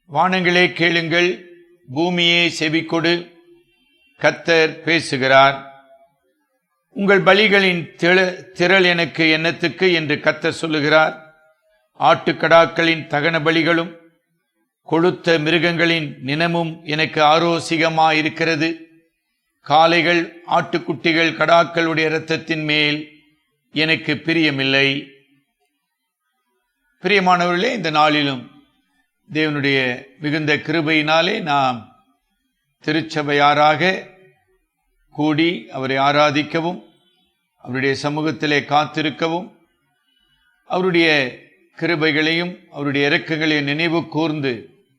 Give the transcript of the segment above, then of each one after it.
வானங்களே கேளுங்கள், பூமியே செவிக்கொடு, கர்த்தர் பேசுகிறார். உங்கள் பலிகளின் திரள் எனக்கு என்னத்துக்கு என்று கர்த்தர் சொல்லுகிறார். ஆட்டுக்கடாக்களின் தகன பலிகளும் கொழுத்த மிருகங்களின் நினமும் எனக்கு ஆரோசிகமாயிருக்கிறது. காளைகள், ஆட்டுக்குட்டிகள், கடாக்களுடைய இரத்தத்தின் மேல் எனக்கு பிரியமில்லை. பிரியமானவர்களே, இந்த நாளிலும் தேவனுடைய மிகுந்த கிருபையினாலே நாம் திருச்சபையாராக கூடி அவரை ஆராதிக்கவும், அவருடைய சமூகத்திலே காத்திருக்கவும், அவருடைய கிருபைகளையும் அவருடைய இரக்கங்களையும் நினைவு கூர்ந்து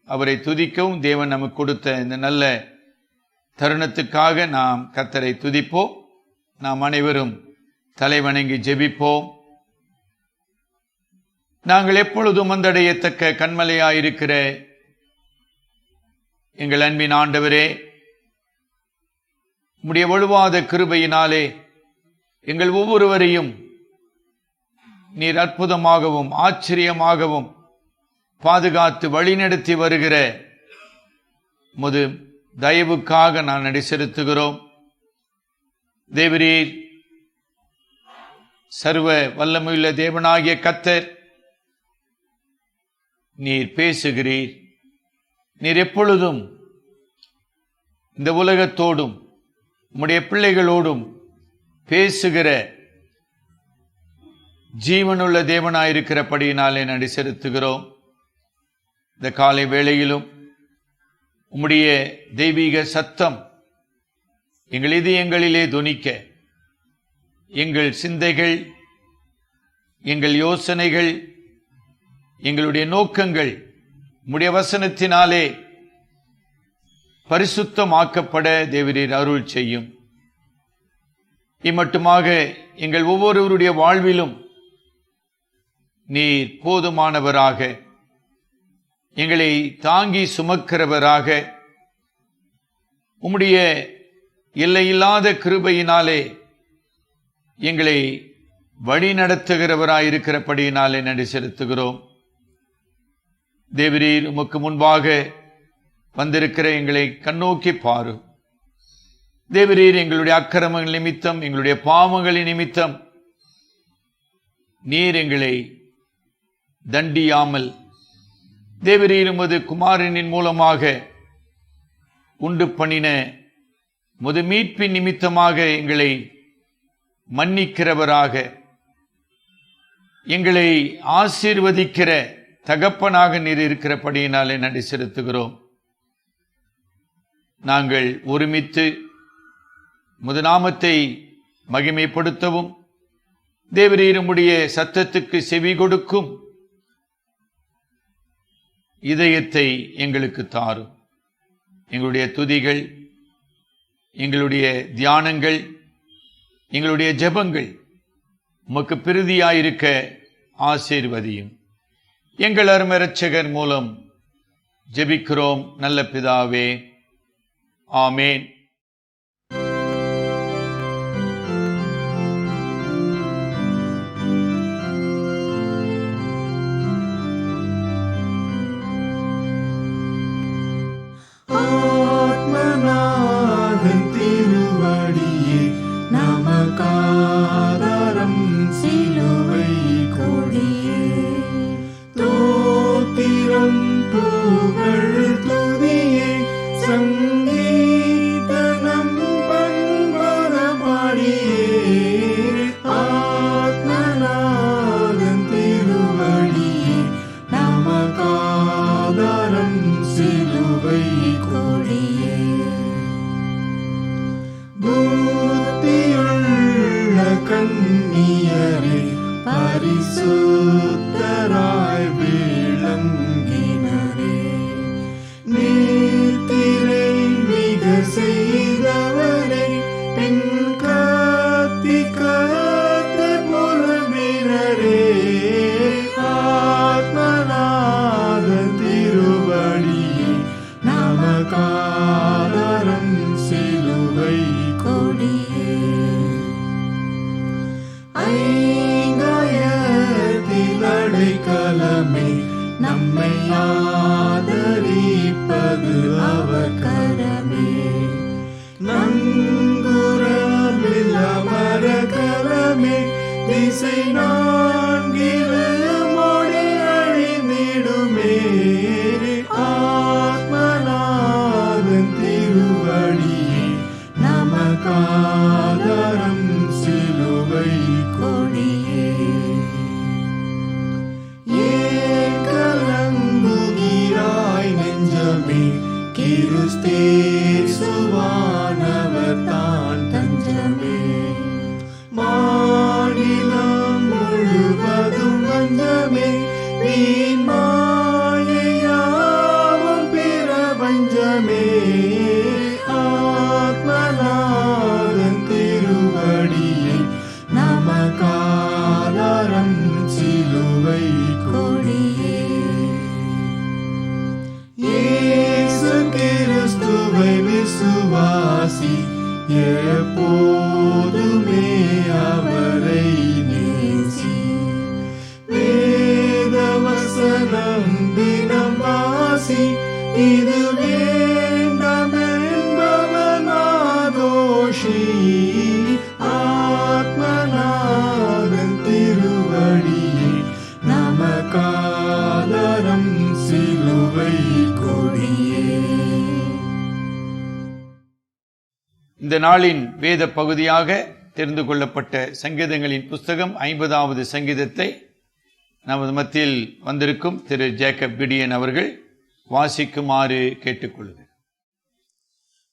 அவரை துதிக்கவும் தேவன் நமக்கு கொடுத்த இந்த நல்ல தருணத்துக்காக நாம் கர்த்தரை துதிப்போம். நாம் அனைவரும் தலைவணங்கி ஜெபிப்போம். நாங்கள் எப்பொழுதும் வந்தடையத்தக்க கண்மலையாயிருக்கிற எங்கள் அன்பின் ஆண்டவரே, உம்முடைய வலுவாத கிருபையினாலே எங்கள் ஒவ்வொருவரையும் நீர் அற்புதமாகவும் ஆச்சரியமாகவும் பாதுகாத்து வழிநடத்தி வருகிற உமது தயவுக்காக நான் நன்றி செலுத்துகிறோம். தேவரீர் சர்வ வல்லமையுள்ள தேவனாகிய கர்த்தர், நீர் பேசுகிறீர். நீர் எப்பொழுதும் இந்த உலகத்தோடும் உம்முடைய பிள்ளைகளோடும் பேசுகிற ஜீவனுள்ள தேவனாயிருக்கிறபடியினாலே நன்றி செலுத்துகிறோம். இந்த காலை வேளையிலும் உம்முடைய தெய்வீக சத்தம் எங்கள் இதயங்களிலே துணிக்க, எங்கள் சிந்தைகள், எங்கள் யோசனைகள், எங்களுடைய நோக்கங்கள் உம்முடைய வசனத்தினாலே பரிசுத்தமாக்கப்பட தேவரீர் அருள் செய்யும். இம்மட்டுமாக எங்கள் ஒவ்வொருவருடைய வாழ்விலும் நீர் போதுமானவராக, எங்களை தாங்கி சுமக்கிறவராக, உம்முடைய எல்லையில்லாத கிருபையினாலே எங்களை வழி நடத்துகிறவராயிருக்கிறபடியினாலே நன்றி செலுத்துகிறோம். தேவரீர் உமக்கு முன்பாக வந்திருக்கிற எங்களை கண்ணோக்கி பாரு. தேவரீர் எங்களுடைய அக்கிரமங்கள் நிமித்தம், எங்களுடைய பாவங்களின் நிமித்தம் நீர் எங்களை தண்டியாமல், தேவரீர் உமது குமாரனின் மூலமாக உண்டு பண்ணின உமது மீட்பின் நிமித்தமாக எங்களை மன்னிக்கிறவராக, எங்களை ஆசீர்வதிக்கிற தகப்பனாக நீர் இருக்கிறபடியினாலே நன்றி செலுத்துகிறோம். நாங்கள் ஒருமித்து உமது நாமத்தை மகிமைப்படுத்தவும், தேவரீர் உம்முடைய சத்தத்துக்கு செவி கொடுக்கும் இதயத்தை எங்களுக்கு தாரும். எங்களுடைய துதிகள், எங்களுடைய தியானங்கள், எங்களுடைய ஜெபங்கள் உமக்கு பிரீதியாயிருக்க ஆசீர்வதியும். எங்கள் அருமை இரட்சகர் மூலம் ஜெபிக்கிறோம் நல்ல பிதாவே, ஆமேன். ஐங்கயத்தில் திசை நான்கிலும் ஓடி அழிந்திடுமே, ஆத்மநாதன் திருவடியே நமக்காதாரம் சிலுவை கொடியே. ஏன் கலங்குகிறாய் நெஞ்சமே, கிறிஸ்தேசுவானவர் தான் தஞ்சமே. மாநிலம் முழுவதும் வஞ்சமே, வீண் மாயையாவும் பிரபஞ்சமே, ஆத்மநாதன் திருவடியை நமக்காதாரம் சிலுவை கொடியே. இயேசு கிறிஸ்துவை விசுவாசி, எப்போதுமே அவரை நேசி. வேதவசனம் தினம் வாசி, இது வேண்டாம் என்பவனாதோஷி. ஆத்மநாதன் திருவடியே நமக்காதாரம் சிலுவை கொடியே. இந்த நாளின் வேத பகுதியாக தெரிந்து கொள்ளப்பட்ட சங்கீதங்களின் புஸ்தகம் 50வது சங்கீதத்தை நமது மத்தியில் வந்திருக்கும் திரு ஜேக்கப் கிடியன் அவர்கள் வாசிக்குமாறு கேட்டுக்கொள்கிறேன்.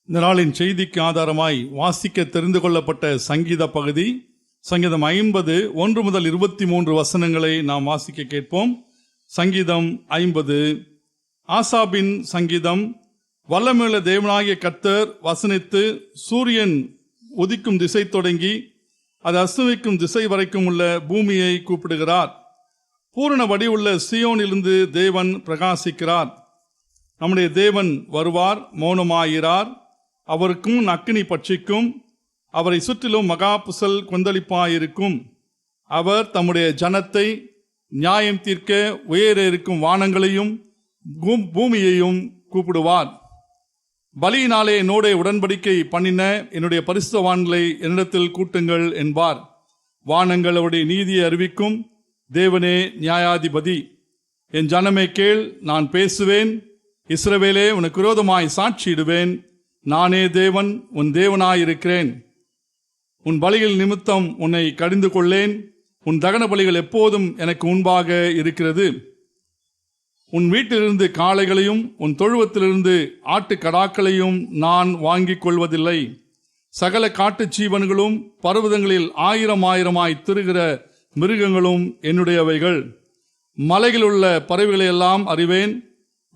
இந்த நாளின் செய்திக்கு ஆதாரமாய் வாசிக்க தெரிந்து கொள்ளப்பட்ட சங்கீத பகுதி சங்கீதம் 50 1 முதல் 23 வசனங்களை நாம் வாசிக்க கேட்போம். சங்கீதம் 50. ஆசாபின் சங்கீதம். வல்லமையுள்ள தேவனாகிய கர்த்தர் வசனித்து சூரியன் உதிக்கும் திசை தொடங்கி அது அஸ்தமிக்கும் திசை வரைக்கும் உள்ள பூமியை கூப்பிடுகிறார். பூரண வடிவுள்ள சீயோனிலிருந்து தேவன் பிரகாசிக்கிறார். நம்முடைய தேவன் வருவார், மௌனமாயிரார். அவருக்கும் அக்கினி பட்சிக்கும், அவரை சுற்றிலும் மகா புசல் கொந்தளிப்பாயிருக்கும். அவர் தம்முடைய ஜனத்தை நியாயம் தீர்க்க உயர இருக்கும் வானங்களையும் பூமியையும் கூப்பிடுவார். பலியினாலே என்னோட உடன்படிக்கை பண்ணின என்னுடைய பரிசுத்தவான்களை என்னிடத்தில் கூட்டுங்கள் என்பார். வானங்கள் அவருடைய நீதியை அறிவிக்கும். தேவனே நியாயாதிபதி. என் ஜனமே கேள், நான் பேசுவேன். இஸ்ரவேலே, உனக்கு விரோதமாய் சாட்சியிடுவேன். நானே தேவன், உன் தேவனாயிருக்கிறேன். உன் பலிகள் நிமித்தம் உன்னை கடிந்து கொள்ளேன். உன் தகன பலிகள் எப்போதும் எனக்கு முன்பாக இருக்கிறது. உன் வீட்டிலிருந்து காளைகளையும் உன் தொழுவத்திலிருந்து ஆட்டு கடாக்களையும் நான் வாங்கிக் கொள்வதில்லை. சகல காட்டு ஜீவன்களும் பர்வதங்களில் 1000 திரிகிற மிருகங்களும் என்னுடையவைகள். மலையில் உள்ள பறவைகளையெல்லாம் அறிவேன்.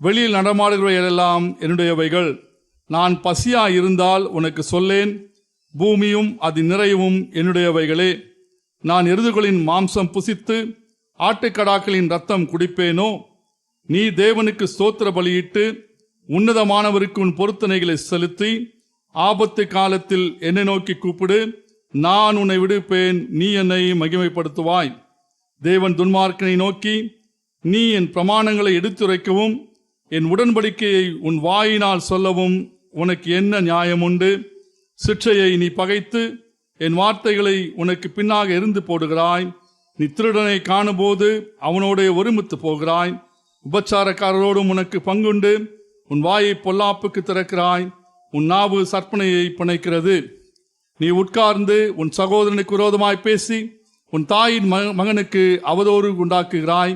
வெளியில் நடமாடுகிறவைகளெல்லாம் என்னுடையவைகள். நான் பசியாயிருந்தால் உனக்கு சொல்லேன். பூமியும் அது நிறையவும் என்னுடையவைகளே. நான் எருதுகளின் மாம்சம் புசித்து ஆட்டுக்கடாக்களின் ரத்தம் குடிப்பேனோ? நீ தேவனுக்கு ஸ்தோத்திர பலியிட்டு உன்னதமானவருக்கு உன் பொருத்தனைகளை செலுத்தி ஆபத்து காலத்தில் என்னை நோக்கி கூப்பிடு, நான் உன்னை விடுப்பேன், நீ என்னை மகிமைப்படுத்துவாய். தேவன் துன்மார்க்கனை நோக்கி, நீ என் பிரமாணங்களை எடுத்துரைக்கவும் என் உடன்படிக்கையை உன் வாயினால் சொல்லவும் உனக்கு என்ன நியாயம் உண்டு? சிற்றையை நீ பகைத்து என் வார்த்தைகளை உனக்கு பின்னாக எறிந்து போடுகிறாய். நீ திருடனை காணும்போது அவனோட ஒருமித்து போகிறாய். உபச்சாரக்காரரோடும் உனக்கு பங்குண்டு உன் வாயை பொல்லாப்புக்கு திறக்கிறாய். உன் நாவு சற்பனையை பிணைக்கிறது. நீ உட்கார்ந்து உன் சகோதரனுக்கு விரோதமாய் பேசி உன் தாயின் மகனுக்கு அவதூறு உண்டாக்குகிறாய்.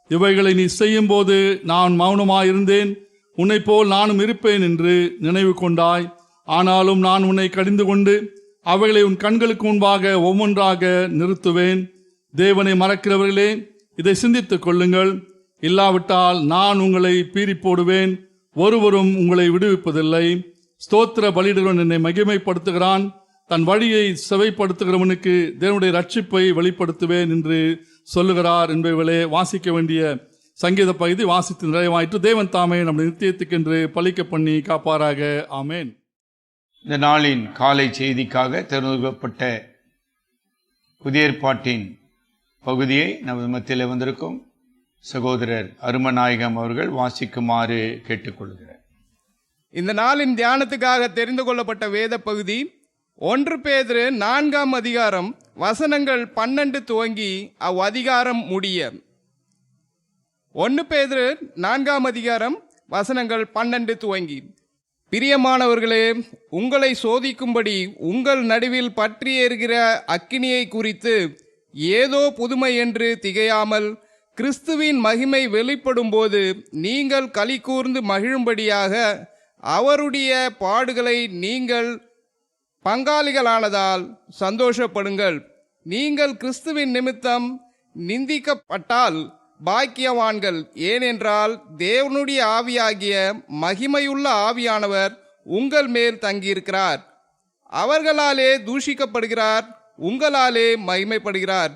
இவைகளை நீ செய்யும் போது நான் மௌனமாயிருந்தேன். உன்னை போல் நானும் இருப்பேன் என்று நினைவு கொண்டாய். ஆனாலும் நான் உன்னை கடிந்து கொண்டு அவைகளை உன் கண்களுக்கு முன்பாக ஒவ்வொன்றாக நிறுத்துவேன். தேவனை மறக்கிறவர்களே, இதை சிந்தித்துக் கொள்ளுங்கள். இல்லாவிட்டால் நான் உங்களை பீறி போடுவேன். ஒருவரும் உங்களை விடுவிப்பதில்லை. ஸ்தோத்திர பலியிடுகிறவன் என்னை மகிமைப்படுத்துகிறான். தன் வழியை செவைப்படுத்துகிறவனுக்கு தேவனுடைய ரட்சிப்பை வெளிப்படுத்துவேன் என்று சொல்லுகிறார் என்பவர்களே வாசிக்க வேண்டிய சங்கீத பகுதி வாசித்து நிறைவாயிற்று. தேவன் தாமே நம்முடைய நித்தியத்துக்கென்று பலிக்க பண்ணி காப்பாராக. ஆமேன். இந்த நாளின் காலை செய்திக்காக தேர்ந்தெடுக்கப்பட்ட புதிய ஏற்பாட்டின் பகுதியை நமது மத்தியில் வந்திருக்கும் சகோதரர் அருமநாயகம் அவர்கள் வாசிக்குமாறு கேட்டுக்கொள்கிறார். இந்த நாளின் தியானத்துக்காக தெரிந்து கொள்ளப்பட்ட வேத பகுதி 1 பேதுரு 4ஆம் அதிகாரம் வசனங்கள் 12 துவங்கி அவ்வதிகாரம் முடிய. 1 பேதுரு 4ஆம் அதிகாரம் வசனங்கள் 12 துவங்கி. பிரியமானவர்களே, உங்களை சோதிக்கும்படி உங்கள் நடுவில் பற்றி எரிகிற அக்கினியை குறித்து ஏதோ புதுமை என்று திகையாமல், கிறிஸ்துவின் மகிமை வெளிப்படும்போது நீங்கள் களி கூர்ந்து மகிழும்படியாக அவருடைய பாடுகளை நீங்கள் பங்காளிகளானதால் சந்தோஷப்படுங்கள். நீங்கள் கிறிஸ்துவின் நிமித்தம் நிந்திக்கப்பட்டால் பாக்கியவான்கள். ஏனென்றால் தேவனுடைய ஆவியாகிய மகிமையுள்ள ஆவியானவர் உங்கள் மேல் தங்கியிருக்கிறார். அவர்களாலே தூஷிக்கப்படுகிறார், உங்களாலே மகிமைப்படுகிறார்.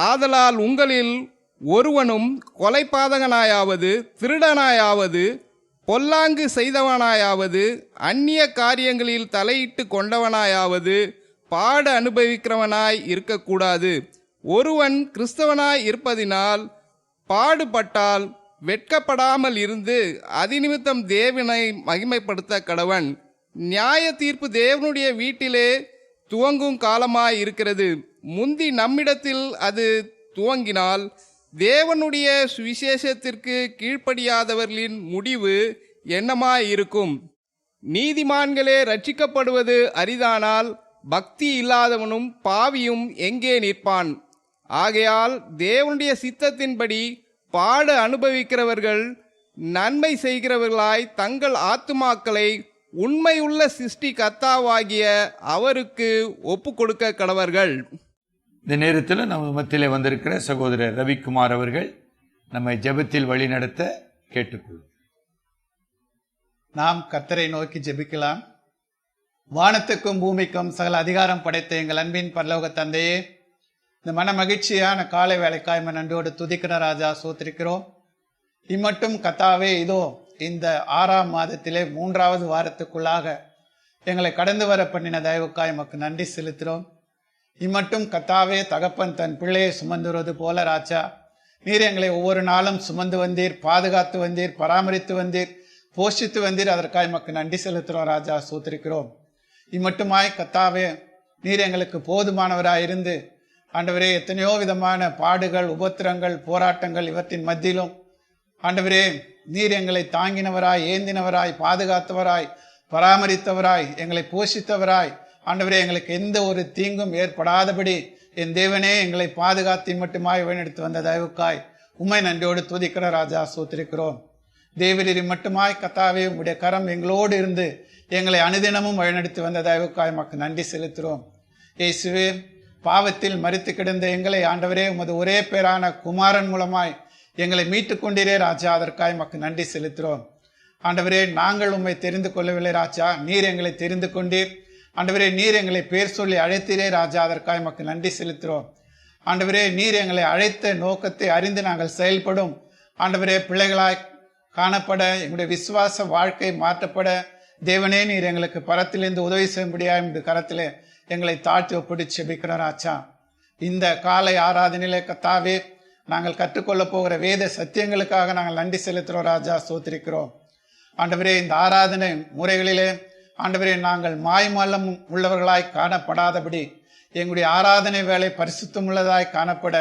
ஆதலால் உங்களில் ஒருவனும் கொலைபாதகனாயாவது, திருடனாயாவது, பொல்லாங்கு செய்தவனாயாவது, அந்நிய காரியங்களில் தலையிட்டு கொண்டவனாயாவது, பாடு அனுபவிக்கிறவனாய் இருக்கக்கூடாது. ஒருவன் கிறிஸ்தவனாய் இருப்பதினால் பாடுபட்டால் வெட்கப்படாமல் இருந்து அதிநிமித்தம் தேவனை மகிமைப்படுத்த கடவன். நியாய தீர்ப்பு தேவனுடைய வீட்டிலே துவங்கும் காலமாய் இருக்கிறது. முந்தி நம்மிடத்தில் அது துவங்கினால் தேவனுடைய சுவிசேஷத்திற்கு கீழ்ப்படியாதவர்களின் முடிவு என்னமாயிருக்கும்? நீதிமான்களே ரட்சிக்கப்படுவது அரிதானால் பக்தி இல்லாதவனும் பாவியும் எங்கே நிற்பான்? ஆகையால் தேவனுடைய சித்தத்தின்படி பாடு அனுபவிக்கிறவர்கள் நன்மை செய்கிறவர்களாய் தங்கள் ஆத்துமாக்களை உண்மையுள்ள சிருஷ்டி கர்த்தாவாகிய அவருக்கு ஒப்பு கொடுக்க கடவர்கள். இந்த நேரத்தில் நம்ம மத்தியிலே வந்திருக்கிற சகோதரர் ரவிக்குமார் அவர்கள் நம்மை ஜெபத்தில் வழி நடத்த கேட்டுக்கொள்வோம். நாம் கர்த்தரை நோக்கி ஜெபிக்கலாம். வானத்துக்கும் பூமிக்கும் சகல அதிகாரம் படைத்த எங்கள் அன்பின் பரலோக தந்தையே, இந்த மன மகிழ்ச்சியான காலை வேலைக்காய்மை நன்றோடு துதிக்கிற ராஜா சோத்திருக்கிறோம். இம்மட்டும் கத்தாவே இதோ இந்த 6ஆம் மாதத்திலே 3வது வாரத்துக்குள்ளாக எங்களை கடந்து வர பண்ணின தயவுக்காய் எமக்கு நன்றி செலுத்துகிறோம். இம்மட்டும் கத்தாவே தகப்பன் தன் பிள்ளையை சுமந்துவது போல ராஜா நீர் எங்களை ஒவ்வொரு நாளும் சுமந்து வந்தீர், பாதுகாத்து வந்தீர், பராமரித்து வந்தீர், போஷித்து வந்தீர். அதற்காக எமக்கு நன்றி செலுத்துகிறோம் ராஜா சோத்திருக்கிறோம். இம்மட்டுமாய் கத்தாவே நீர் எங்களுக்கு போதுமானவராயிருந்து ஆண்டவரே எத்தனையோ விதமான பாடுகள், உபத்திரங்கள், போராட்டங்கள் இவற்றின் மத்தியிலும் ஆண்டவரே நீர் எங்களை தாங்கினவராய், ஏந்தினவராய், பாதுகாத்தவராய், பராமரித்தவராய், எங்களை போஷித்தவராய் ஆண்டவரே எங்களுக்கு எந்த ஒரு தீங்கும் ஏற்படாதபடி என் தேவனே எங்களை பாதுகாத்து மட்டுமாய் வழிநடத்தி வந்த தயவுக்காய் உம்மை நன்றியோடு துதிக்கிற ராஜா சோத்திருக்கிறோம். தேவரீர் மட்டுமாய் கத்தாவே உம்முடைய கரம் எங்களோடு இருந்து எங்களை அனுதினமும் வழிநடத்தி வந்த தயவுக்காய் மக்கு நன்றி செலுத்துகிறோம். இயேசுவே, பாவத்தில் மரித்து கிடந்த எங்களை ஆண்டவரே உமது ஒரே பேரான குமாரன் மூலமாய் எங்களை மீட்டு கொண்டீரே ராஜா, அதற்காய் மக்கு நன்றி செலுத்துகிறோம். ஆண்டவரே, நாங்கள் உம்மை தெரிந்து கொள்ளவில்லை ராஜா, நீர் எங்களை தெரிந்து கொண்டீர். ஆண்டவரே, நீர் எங்களை பேர் சொல்லி அழைத்தீரே ராஜா, அதற்காய் மக்கு நன்றி செலுத்துகிறோம். ஆண்டவரே, நீர் எங்களை அழைத்த நோக்கத்தை அறிந்து நாங்கள் செயல்படும் ஆண்டவரே பிள்ளைகளாய் காணப்பட, எங்களுடைய விசுவாச வாழ்க்கை மாற்றப்பட தேவனே நீர் எங்களுக்கு பரத்திலிருந்து உதவி செய்யும்படியா இந்த கரத்திலே எங்களை தாழ்த்தி ஒப்பிட்டு செபிக்கிறோம் ராஜா. இந்த காலை ஆராதனையிலே கத்தாவே நாங்கள் கற்றுக்கொள்ள போகிற வேத சத்தியங்களுக்காக நாங்கள் நன்றி செலுத்துகிறோம் ராஜா சோத்திருக்கிறோம். ஆண்டவரே, இந்த ஆராதனை முறைகளிலே ஆண்டவரே நாங்கள் மாய்மல்லம் உள்ளவர்களாய் காணப்படாதபடி எங்களுடைய ஆராதனை வேலை பரிசுத்தம் உள்ளதாய் காணப்பட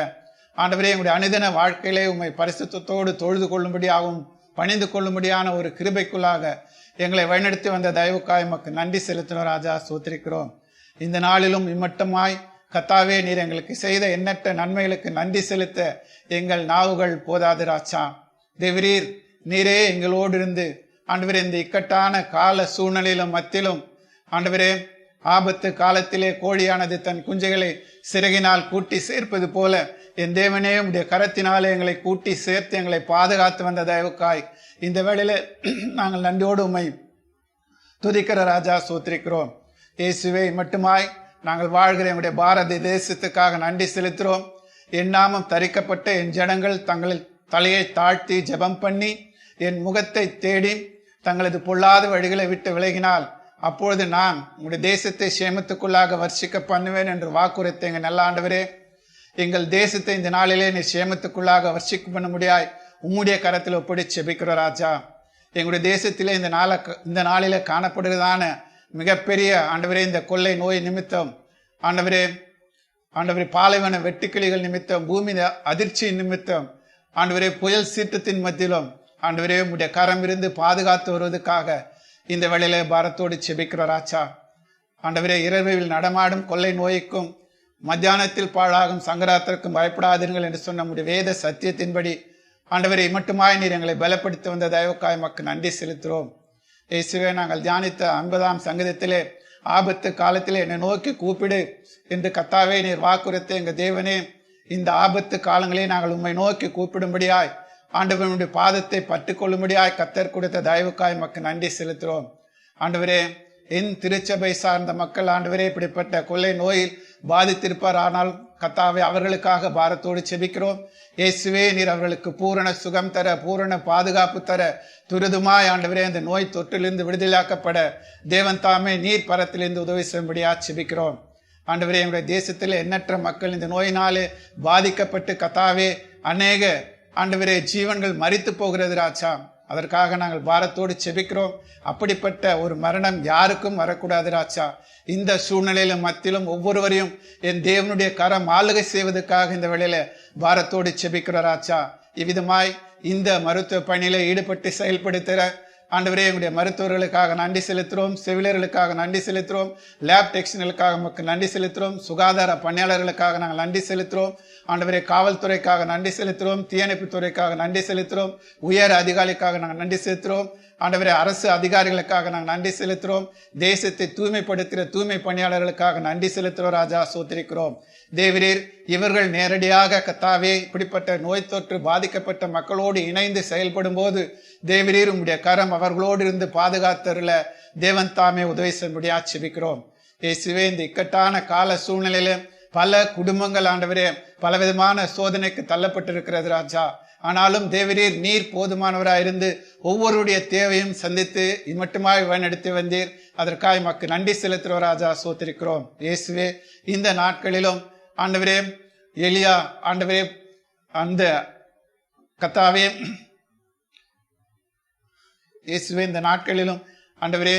ஆண்டவரே எங்களுடைய அனுதின வாழ்க்கையிலே உம்மை பரிசுத்தத்தோடு தொழுது கொள்ளும்படியாகவும் பணிந்து கொள்ளும்படியான ஒரு கிருபைக்குள்ளாக எங்களை வழிநடத்தி வந்த தயவுக்காய் எமக்கு நன்றி செலுத்தினோம் ராஜா சோத்திருக்கிறோம். இந்த நாளிலும் இம்மட்டமாய் கத்தாவே நீர் எங்களுக்கு செய்த எண்ணற்ற நன்மைகளுக்கு நன்றி செலுத்த எங்கள் நாவுகள் போதாது ராஜா. தேவரீர் நீரே எங்களோடு இருந்து ஆண்டவரே இந்த இக்கட்டான கால சூழ்நிலையிலும் மத்தியிலும் ஆண்டவரே ஆபத்து காலத்திலே கோழியானது தன் குஞ்சுகளை சிறகினால் கூட்டி சேர்ப்பது போல என் தேவனே உடைய கரத்தினாலே எங்களை கூட்டி சேர்த்து எங்களை பாதுகாத்து வந்த தயவுக்காய் இந்த வேளையில நாங்கள் நன்றியோடு உம்மை துதிக்கிற ராஜா சோத்திருக்கிறோம். இயேசுவே, மட்டுமாய் நாங்கள் வாழ்கிற எங்களுடைய பாரத தேசத்துக்காக நன்றி செலுத்துகிறோம். என் நாமம் தரிக்கப்பட்ட என் ஜனங்கள் தங்களில் தலையை தாழ்த்தி ஜெபம் பண்ணி என் முகத்தை தேடி தங்களது பொல்லாத வழிகளை விட்டு விலகினால் அப்பொழுது நான் உங்களுடைய தேசத்தை சேமத்துக்குள்ளாக வர்ஷிக்க பண்ணுவேன் என்று வாக்குறுத்த எங்கள் நல்ல ஆண்டவரே, எங்கள் தேசத்தை இந்த நாளிலே நீ சேமத்துக்குள்ளாக வர்ஷிக்க பண்ண முடியாய் உம்முடைய கரத்தில் ஒப்படை செபிக்கிற ராஜா. எங்களுடைய தேசத்திலே இந்த நாளில காணப்படுகிறதான மிகப்பெரிய ஆண்டவரே இந்த கொள்ளை நோய் நிமித்தம் ஆண்டவரே பாலைவன வெட்டுக்கிளிகள் நிமித்தம், பூமி அதிர்ச்சி நிமித்தம் ஆண்டவரே புயல் சீற்றத்தின் மத்தியிலும் ஆண்டவரே உம்முடைய கரம் இருந்து பாதுகாத்து வருவதற்காக இந்த வேளையிலே பாரத்தோடு செபிக்கிறோம் ராஜா. ஆண்டவரே இரவில் நடமாடும் கொள்ளை நோய்க்கும் மத்தியானத்தில் பாழாகும் சங்கராத்திற்கும் பயப்படாதீர்கள் என்று சொன்ன நம்முடைய வேத சத்தியத்தின்படி ஆண்டவரை மட்டுமாய் நீர் எங்களை பலப்படுத்தி வந்த தயவுக்காய் மக்கு நன்றி செலுத்துகிறோம். இயேசுவே, நாங்கள் தியானித்த 50ஆம் சங்கீதத்திலே ஆபத்து காலத்திலே என்னை நோக்கி கூப்பிடு என்று கர்த்தாவே நீர் வாக்குறுத்த எங்கள் தேவனே, இந்த ஆபத்து காலங்களே நாங்கள் உம்மை நோக்கி கூப்பிடும்படியாய் ஆண்டவனுடைய பாதத்தை பற்றுக்கொள்ளும்படியாய் கர்த்தர் கொடுத்த தயவுக்காய் மக்கு நன்றி செலுத்துகிறோம். ஆண்டவரே, என் திருச்சபை சார்ந்த மக்கள் ஆண்டவரே இப்படிப்பட்ட கொள்ளை நோயில் பாதித்திருப்பார். ஆனால் கர்த்தாவே அவர்களுக்காக பாரத்தோடு செபிக்கிறோம். இயேசுவே, நீர் அவர்களுக்கு பூரண சுகம் தர, பூரண பாதுகாப்பு தர, துரிதமாய் ஆண்டவரே அந்த நோய் தொற்றிலிருந்து விடுதலாக்கப்பட தேவன் தாமே நீர் பரத்திலிருந்து உதவி செய்யும்படியா செபிக்கிறோம். ஆண்டவரே, எங்களுடைய தேசத்தில் எண்ணற்ற மக்கள் இந்த நோயினாலே பாதிக்கப்பட்டு கர்த்தாவே அநேக ஆண்டவரே ஜீவன்கள் மரித்து போகிறது ராஜா. அதற்காக நாங்கள் பாரத்தோடு செபிக்கிறோம். அப்படிப்பட்ட ஒரு மரணம் யாருக்கும் வரக்கூடாது ராஜா. இந்த சூழ்நிலையில மத்தியிலும் ஒவ்வொருவரையும் என் தேவனுடைய கரம் ஆளுகை செய்வதற்காக இந்த வேளையில பாரத்தோடு செபிக்கிறோம் ராஜா. இவ்விதமாய் இந்த மருத்துவ பணியில ஈடுபட்டு செயல்படுத்துகிற ஆண்டவரே எங்களுடைய மருத்துவர்களுக்காக நன்றி செலுத்துகிறோம், செவிலியர்களுக்காக நன்றி செலுத்துகிறோம், லேப் டெக்னீஷியனுக்காக நமக்கு நன்றி செலுத்துகிறோம், சுகாதார பணியாளர்களுக்காக நாங்கள் நன்றி செலுத்துகிறோம். ஆண்டவரே, காவல்துறைக்காக நன்றி செலுத்துகிறோம், தீயணைப்பு துறைக்காக நன்றி செலுத்துகிறோம், உயர் அதிகாரிக்காக நாங்கள் நன்றி செலுத்துகிறோம். ஆண்டவரே, அரசு அதிகாரிகளுக்காக நாங்கள் நன்றி செலுத்துகிறோம். தேசத்தை தூய்மைப்படுத்துகிற தூய்மை பணியாளர்களுக்காக நன்றி செலுத்துகிறோம் ராஜா, சோத்திரிக்கிறோம். தேவரீர் இவர்கள் நேரடியாக கர்த்தாவே இப்படிப்பட்ட நோய் தொற்று பாதிக்கப்பட்ட மக்களோடு இணைந்து செயல்படும் போது தேவரீர் உம்முடைய கரம் அவர்களோடு இருந்து பாதுகாத்தருள தேவன் தாமே உதவி செய்யும்படியா செபிக்கிறோம். இயேசுவே, இந்த இக்கட்டான கால சூழ்நிலையில பல குடும்பங்கள் ஆண்டவரே பலவிதமான சோதனைக்கு தள்ளப்பட்டிருக்கிறது ராஜா. ஆனாலும் தேவரீர் நீர் போதுமானவராயிருந்து ஒவ்வொருடைய தேவையும் சந்தித்து இம்மட்டுமாய் வழிநடத்தி வந்தீர். அதற்காக மக்கு நன்றி செலுத்துகிறோம் ராஜா, சோத்திருக்கிறோம். இயேசுவே, இந்த நாட்களிலும் ஆண்டவரே எலியா ஆண்டவரே அந்த கர்த்தாவே இயேசுவே, இந்த நாட்களிலும் ஆண்டவரே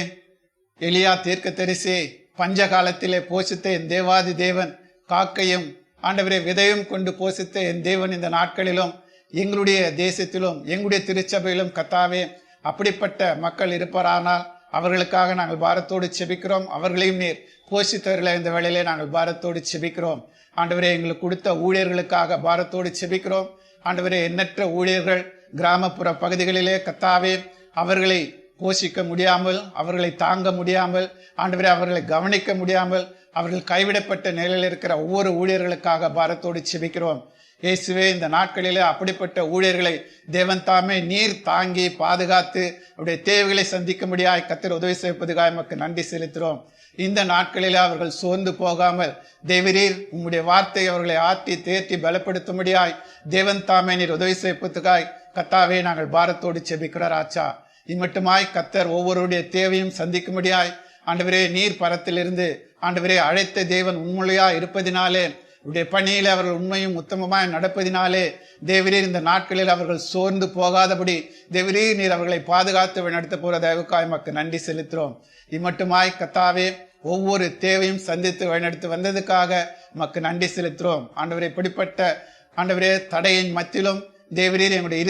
எலியா தீர்க்கதரிசி பஞ்ச காலத்திலே போஷித்த என் தேவாதி தேவன், காக்கையும் ஆண்டவரே விதையும் கொண்டு போஷித்த என் தேவன் இந்த நாட்களிலும் எங்களுடைய தேசத்திலும் எங்களுடைய திருச்சபையிலும் கர்த்தாவே அப்படிப்பட்ட மக்கள் இருப்பாரானால் அவர்களுக்காக நாங்கள் பாரத்தோடு செபிக்கிறோம். அவர்களையும் நீர் போஷித்தவர்களை இந்த வேளையிலே நாங்கள் பாரத்தோடு செபிக்கிறோம். ஆண்டவரே, எங்களுக்கு கொடுத்த ஊழியர்களுக்காக பாரத்தோடு செபிக்கிறோம். ஆண்டவரே, எண்ணற்ற ஊழியர்கள் கிராமப்புற பகுதிகளிலே கர்த்தாவே அவர்களை போஷிக்க முடியாமல், அவர்களை தாங்க முடியாமல், ஆண்டவரே அவர்களை கவனிக்க முடியாமல் அவர்கள் கைவிடப்பட்ட நிலையில் இருக்கிற ஒவ்வொரு ஊழியர்களுக்காக பாரத்தோடு செபிக்கிறோம். இயேசுவே, இந்த நாட்களிலே அப்படிப்பட்ட ஊழியர்களை தேவன் தாமே நீர் தாங்கி பாதுகாத்து அவருடைய தேவைகளை சந்திக்கும்படியாய் கர்த்தர் உதவி செய்வதற்காக நமக்கு நன்றி செலுத்துகிறோம். இந்த நாட்களிலே அவர்கள் சோர்ந்து போகாமல் தேவரீர் உம்முடைய வார்த்தை அவர்களை ஆற்றி தேற்றி பலப்படுத்தும்படியாய் தேவன் தாமே நீர் உதவி செய்வதற்காய் கர்த்தாவே நாங்கள் பாரத்தோடு செபிக்கிறோம் ராஜா. இம்மட்டுமாய் கர்த்தர் ஒவ்வொருடைய தேவையும் சந்திக்கும்படியாய் ஆண்டவரே நீர் பரத்திலிருந்து ஆண்டவரே அழைத்த தேவன் உண்மையா இருப்பதினாலே உடைய பணியில அவர்கள் உண்மையும் உத்தமமாய் நடப்பதினாலே தேவரீர் இந்த நாட்களில் அவர்கள் சோர்ந்து போகாதபடி தேவரீர் நீர் அவர்களை பாதுகாத்து நடத்த போற தயவுக்காய் மக்கு நன்றி செலுத்துகிறோம். இம்மட்டுமாய் கர்த்தாவே ஒவ்வொரு தேவையும் சந்தித்து வழிநடத்தி வந்ததுக்காக மக்கு நன்றி செலுத்துகிறோம். ஆண்டவரே, இப்படிப்பட்ட ஆண்டவரே தடையின் மத்தியிலும் தேவரீர் எங்களுடைய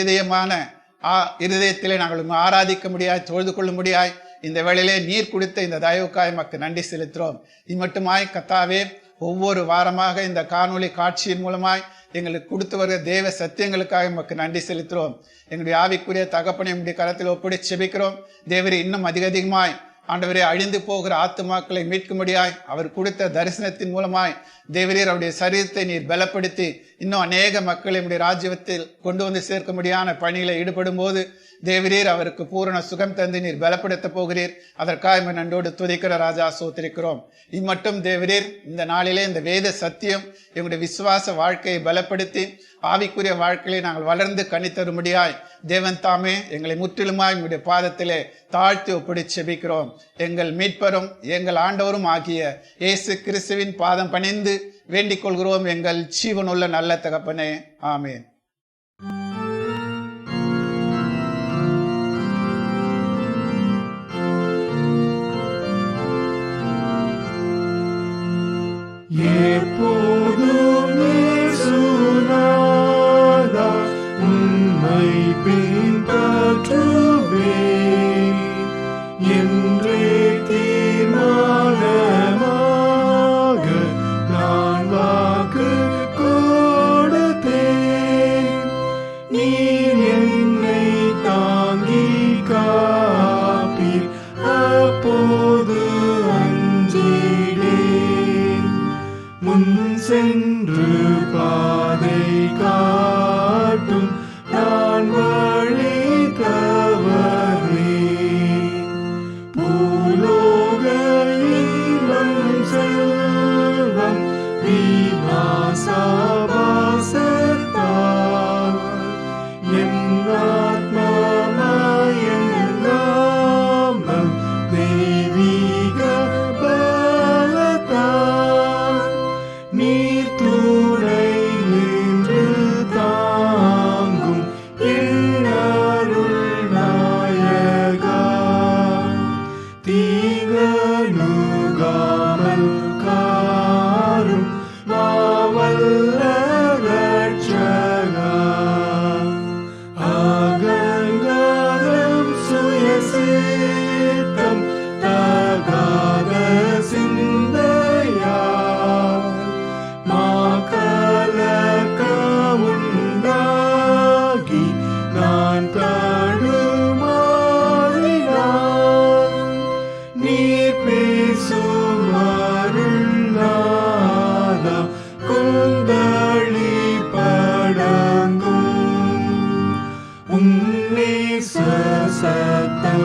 இருதயத்திலே நாங்கள் ஆராதிக்க முடியாய், தொழுது கொள்ள முடியாய் இந்த வேளையிலே நீர் கொடுத்த இந்த தயவுக்காய் மக்கு நன்றி செலுத்துகிறோம். இம்மட்டுமாய் கர்த்தாவே ஒவ்வொரு வாரமாக இந்த காணொளி காட்சியின் மூலமாய் எங்களுக்கு கொடுத்து வருகிற தேவ சத்தியங்களுக்காக நமக்கு நன்றி செலுத்துகிறோம். எங்களுடைய ஆவிக்குரிய தகப்பனை நம்முடைய கரத்தில் ஒப்படை செபிக்கிறோம். தேவரே, இன்னும் அதிகமாய் ஆண்டவரே அழிந்து போகிற ஆத்துமாக்களை மீட்கும்படியாய் அவர் கொடுத்த தரிசனத்தின் மூலமாய் தேவரீர் அவருடைய சரீரத்தை நீர் பலப்படுத்தி இன்னும் அநேக மக்களை நம்முடைய ராஜ்யத்தில் கொண்டு வந்து சேர்க்கும்படியான பணியில ஈடுபடும் போது தேவரீர் அவருக்கு பூரண சுகம் தந்து நீர் பலப்படுத்த போகிறீர். அதற்காக நன்றோடு துதிக்கிற ராஜா, சோத்திரிக்கிறோம். இம்மட்டும் தேவரீர் இந்த நாளிலே இந்த வேத சத்தியம் எங்களுடைய விசுவாச வாழ்க்கையை பலப்படுத்தி ஆவிக்குரிய வாழ்க்கையை நாங்கள் வளர்ந்து கனித்தரும்படியாய் தேவன் தாமே எங்களை முற்றிலுமாய் உங்களுடைய பாதத்திலே தாழ்த்தி ஒப்படை செபிக்கிறோம். எங்கள் மீட்பரும் எங்கள் ஆண்டவரும் ஆகிய இயேசு கிறிஸ்துவின் பாதம் பணிந்து வேண்டிக் கொள்கிறோம். எங்கள் ஜீவனுள்ள நல்ல தகப்பனே, ஆமென்.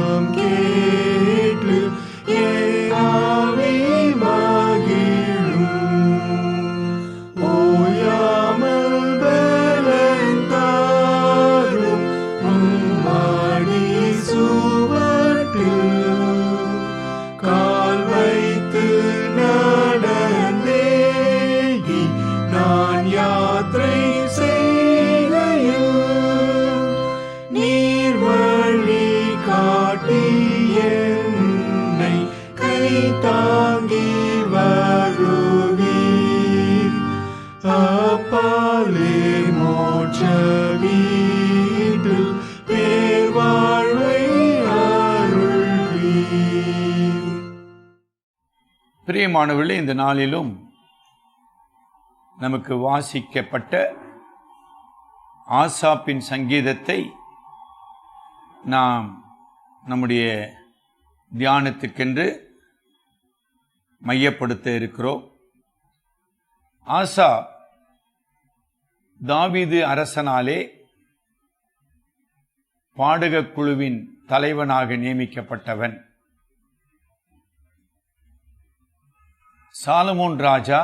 சத்தம் கேட்டு என் ஆவி மகிழும். ஓயாமல் பலன் தாரும் உம்மடி சுவட்டில் கால் வைத்து நடந்தேகி நான் யாத்திரை செய்கையில் நீர் வழி காட்டி என்னை கை தாங்கி வருவீர். அப்பாலே மோட்ச வீட்டில் பேர் வாழ்வை அருள்வீர். பிரியமானவர்களே, இந்த நாளிலும் நமக்கு வாசிக்கப்பட்ட ஆசாப்பின் சங்கீதத்தை நாம் நம்முடைய தியானத்துக்கென்று மையப்படுத்த இருக்கிறோம். ஆசாப் தாவீது அரசனாலே பாடகக் குழுவின் தலைவனாக நியமிக்கப்பட்டவன். சாலமோன் ராஜா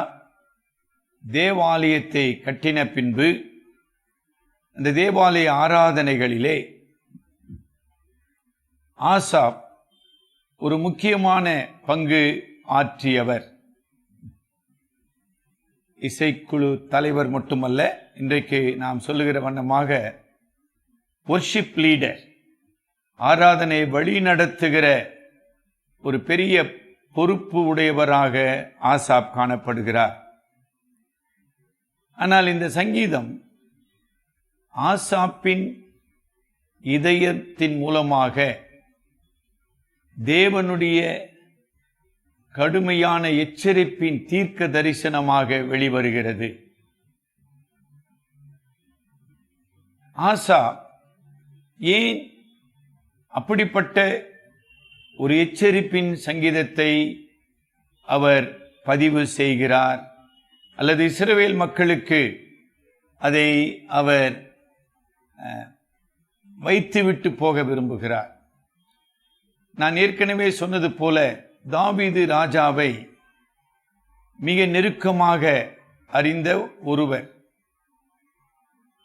தேவாலயத்தை கட்டின பின்பு அந்த தேவாலய ஆராதனைகளிலே ஆசாப் ஒரு முக்கியமான பங்கு ஆற்றியவர். இசைக்குழு தலைவர் மட்டுமல்ல, இன்றைக்கு நாம் சொல்லுகிற வண்ணமாக வொர்ஷிப் லீடர், ஆராதனை வழி நடத்துகிற ஒரு பெரிய பொறுப்பு உடையவராக ஆசாப் காணப்படுகிறார். ஆனால் இந்த சங்கீதம் ஆசாப்பின் இதயத்தின் மூலமாக தேவனுடைய கடுமையான எச்சரிப்பின் தீர்க்க தரிசனமாக வெளிவருகிறது. ஆசாப் ஏன் அப்படிப்பட்ட ஒரு எச்சரிப்பின் சங்கீதத்தை அவர் பதிவு செய்கிறார், அல்லது இஸ்ரவேல் மக்களுக்கு அதை அவர் வைத்துவிட்டு போக விரும்புகிறார்? நான் ஏற்கனவே சொன்னது போல தாவீது ராஜாவை மிக நெருக்கமாக அறிந்த ஒருவர்.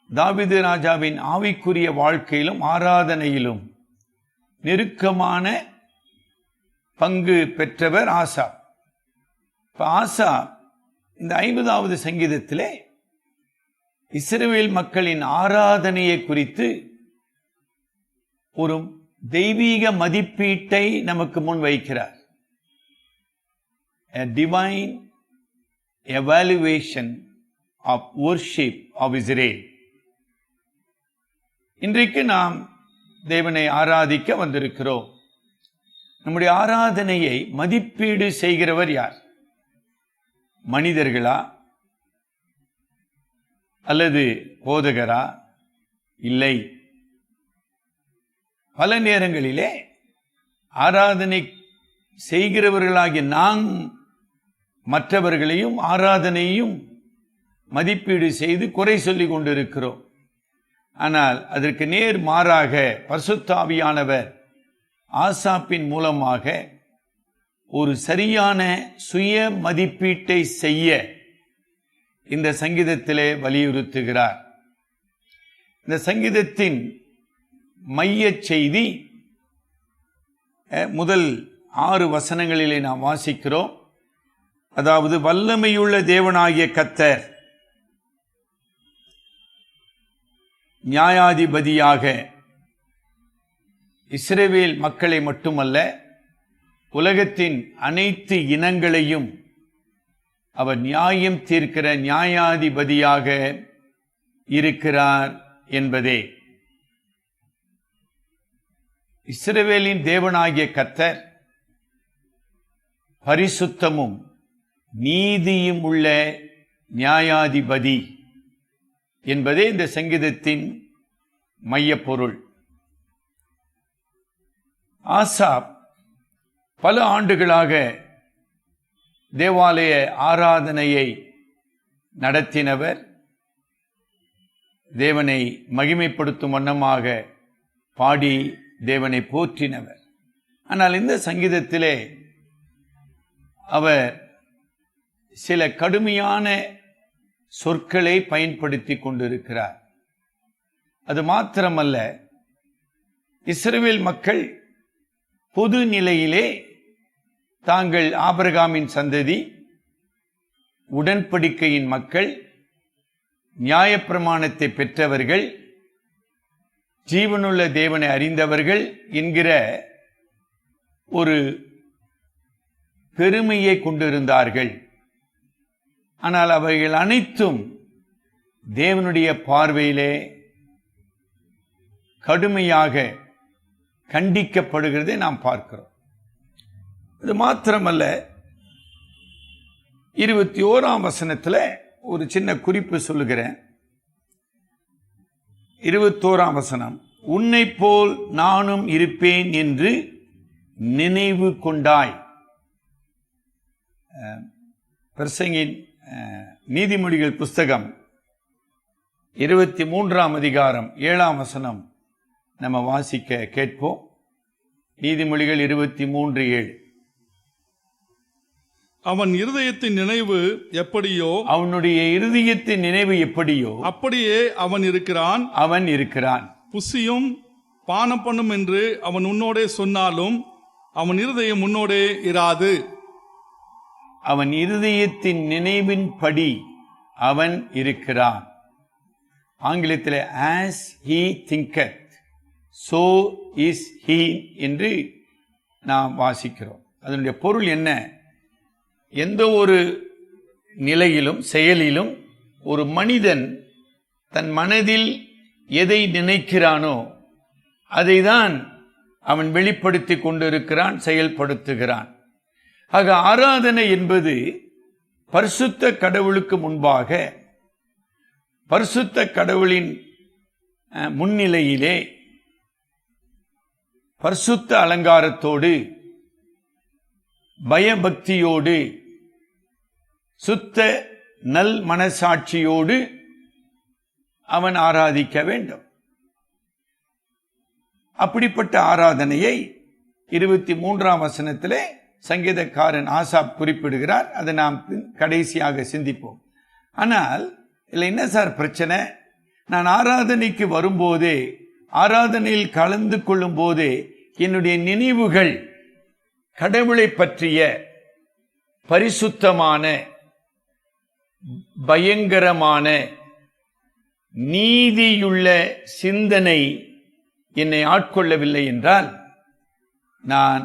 தாவீது ராஜாவின் ஆவிக்குரிய வாழ்க்கையிலும் ஆராதனையிலும் நெருக்கமான பங்கு பெற்றவர் ஆசாப். ஆசாப் இந்த 50வது சங்கீதத்திலே இஸ்ரவேல் மக்களின் ஆராதனையை குறித்து ஒரு தெய்வீக மதிப்பீட்டை நமக்கு முன் வைக்கிறார். A divine evaluation of worship of Israel. இன்றைக்கு நாம் தேவனை ஆராதிக்க வந்திருக்கிறோம். நம்முடைய ஆராதனையை மதிப்பீடு செய்கிறவர் யார்? மனிதர்களா அல்லது போதகரா? இல்லை. பல நேரங்களிலே ஆராதனை செய்கிறவர்களாகிய நாம் மற்றவர்களையும் ஆராதனையும் மதிப்பீடு செய்து குறை சொல்லிக் கொண்டிருக்கிறோம். ஆனால் அதற்கு நேர் மாறாக பரிசுத்த ஆவியானவர் ஆசாப்பின் மூலமாக ஒரு சரியான சுய மதிப்பீட்டை செய்ய இந்த சங்கீதத்திலே வலியுறுத்துகிறார். இந்த சங்கீதத்தின் மைய செய்தி முதல் 6 வசனங்களிலே நாம் வாசிக்கிறோம். அதாவது, வல்லமையுள்ள தேவனாகிய கர்த்தர் நியாயாதிபதியாக இஸ்ரவேல் மக்களை மட்டுமல்ல, உலகத்தின் அனைத்து இனங்களையும் அவர் நியாயம் தீர்க்கிற நியாயாதிபதியாக இருக்கிறார் என்பதே. இஸ்ரவேலின் தேவனாகிய கர்த்தர் பரிசுத்தமும் நீதியும் உள்ள நியாயாதிபதி என்பதே இந்த சங்கீதத்தின் மையப்பொருள். ஆசாப் பல ஆண்டுகளாக தேவாலய ஆராதனையை நடத்தினவர். தேவனை மகிமைப்படுத்தும் வண்ணமாக பாடி தேவனை போற்றினவர். ஆனால் இந்த சங்கீதத்திலே அவர் சில கடுமையான சொற்களை பயன்படுத்தி கொண்டிருக்கிறார். அது மாத்திரமல்ல, இஸ்ரவேல் மக்கள் பொது நிலையிலே தாங்கள் ஆபிரகாமின் சந்ததி, உடன்படிக்கையின் மக்கள், நியாயப்பிரமாணத்தை பெற்றவர்கள், ஜீவனுள்ள தேவனை அறிந்தவர்கள் என்கிற ஒரு பெருமையை கொண்டிருந்தார்கள். ஆனால் அவைகள் அனைத்தும் தேவனுடைய பார்வையிலே கடுமையாக கண்டிக்கப்படுகிறதை நாம் பார்க்கிறோம். அது மாத்திரமல்ல, 21ஆம் வசனத்துல ஒரு சின்ன குறிப்பு சொல்லுகிறேன். 21ஆம் வசனம், உன்னை போல் நானும் இருப்பேன் என்று நினைவு கொண்டாய். பிரசங்கின் நீதிமொழிகள் புஸ்தகம் 23ஆம் அதிகாரம் 7ஆம் வசனம் நம்ம வாசிக்க கேட்போம். நீதிமொழிகள் 23:7. அவன் இருதயத்தின் நினைவு எப்படியோ, அவனுடைய இருதயத்தின் நினைவு எப்படியோ அப்படியே அவன் இருக்கிறான். அவன் இருக்கிறான். புசியும் பானம் பண்ணும் என்று அவன் உன்னோடே சொன்னாலும் அவன் இருதயம் உன்னோடே இராது. அவன் இருதயத்தின் நினைவின்படி அவன் இருக்கிறான். ஆங்கிலத்தில் as he thinketh so is he என்று நாம் வாசிக்கிறோம். அதனுடைய பொருள் என்ன? எந்த ஒரு நிலையிலும் செயலிலும் ஒரு மனிதன் தன் மனதில் எதை நினைக்கிறானோ அதை தான் அவன் வெளிப்படுத்தி கொண்டிருக்கிறான், செயல்படுத்துகிறான். ஆக ஆராதனை என்பது பரிசுத்த கடவுளுக்கு முன்பாக, பரிசுத்த கடவுளின் முன்னிலையிலே பரிசுத்த அலங்காரத்தோடு, பயபக்தியோடு, சுத்த நல் மனசாட்சியோடு அவன் ஆராதிக்க வேண்டும். அப்படிப்பட்ட ஆராதனையை 23ஆம் வசனத்திலே சங்கீதக்காரன் ஆசாப் குறிப்பிடுகிறார். அதை நாம் கடைசியாக சிந்திப்போம். ஆனால் இல்லை, என்ன சார் பிரச்சனை? நான் ஆராதனைக்கு வரும்போதே, ஆராதனையில் கலந்து கொள்ளும் போதே என்னுடைய நினைவுகள் கடவுளை பற்றிய பரிசுத்தமான, பயங்கரமான, நீதியுள்ள சிந்தனை என்னை ஆட்கொள்ளவில்லை என்றால் நான்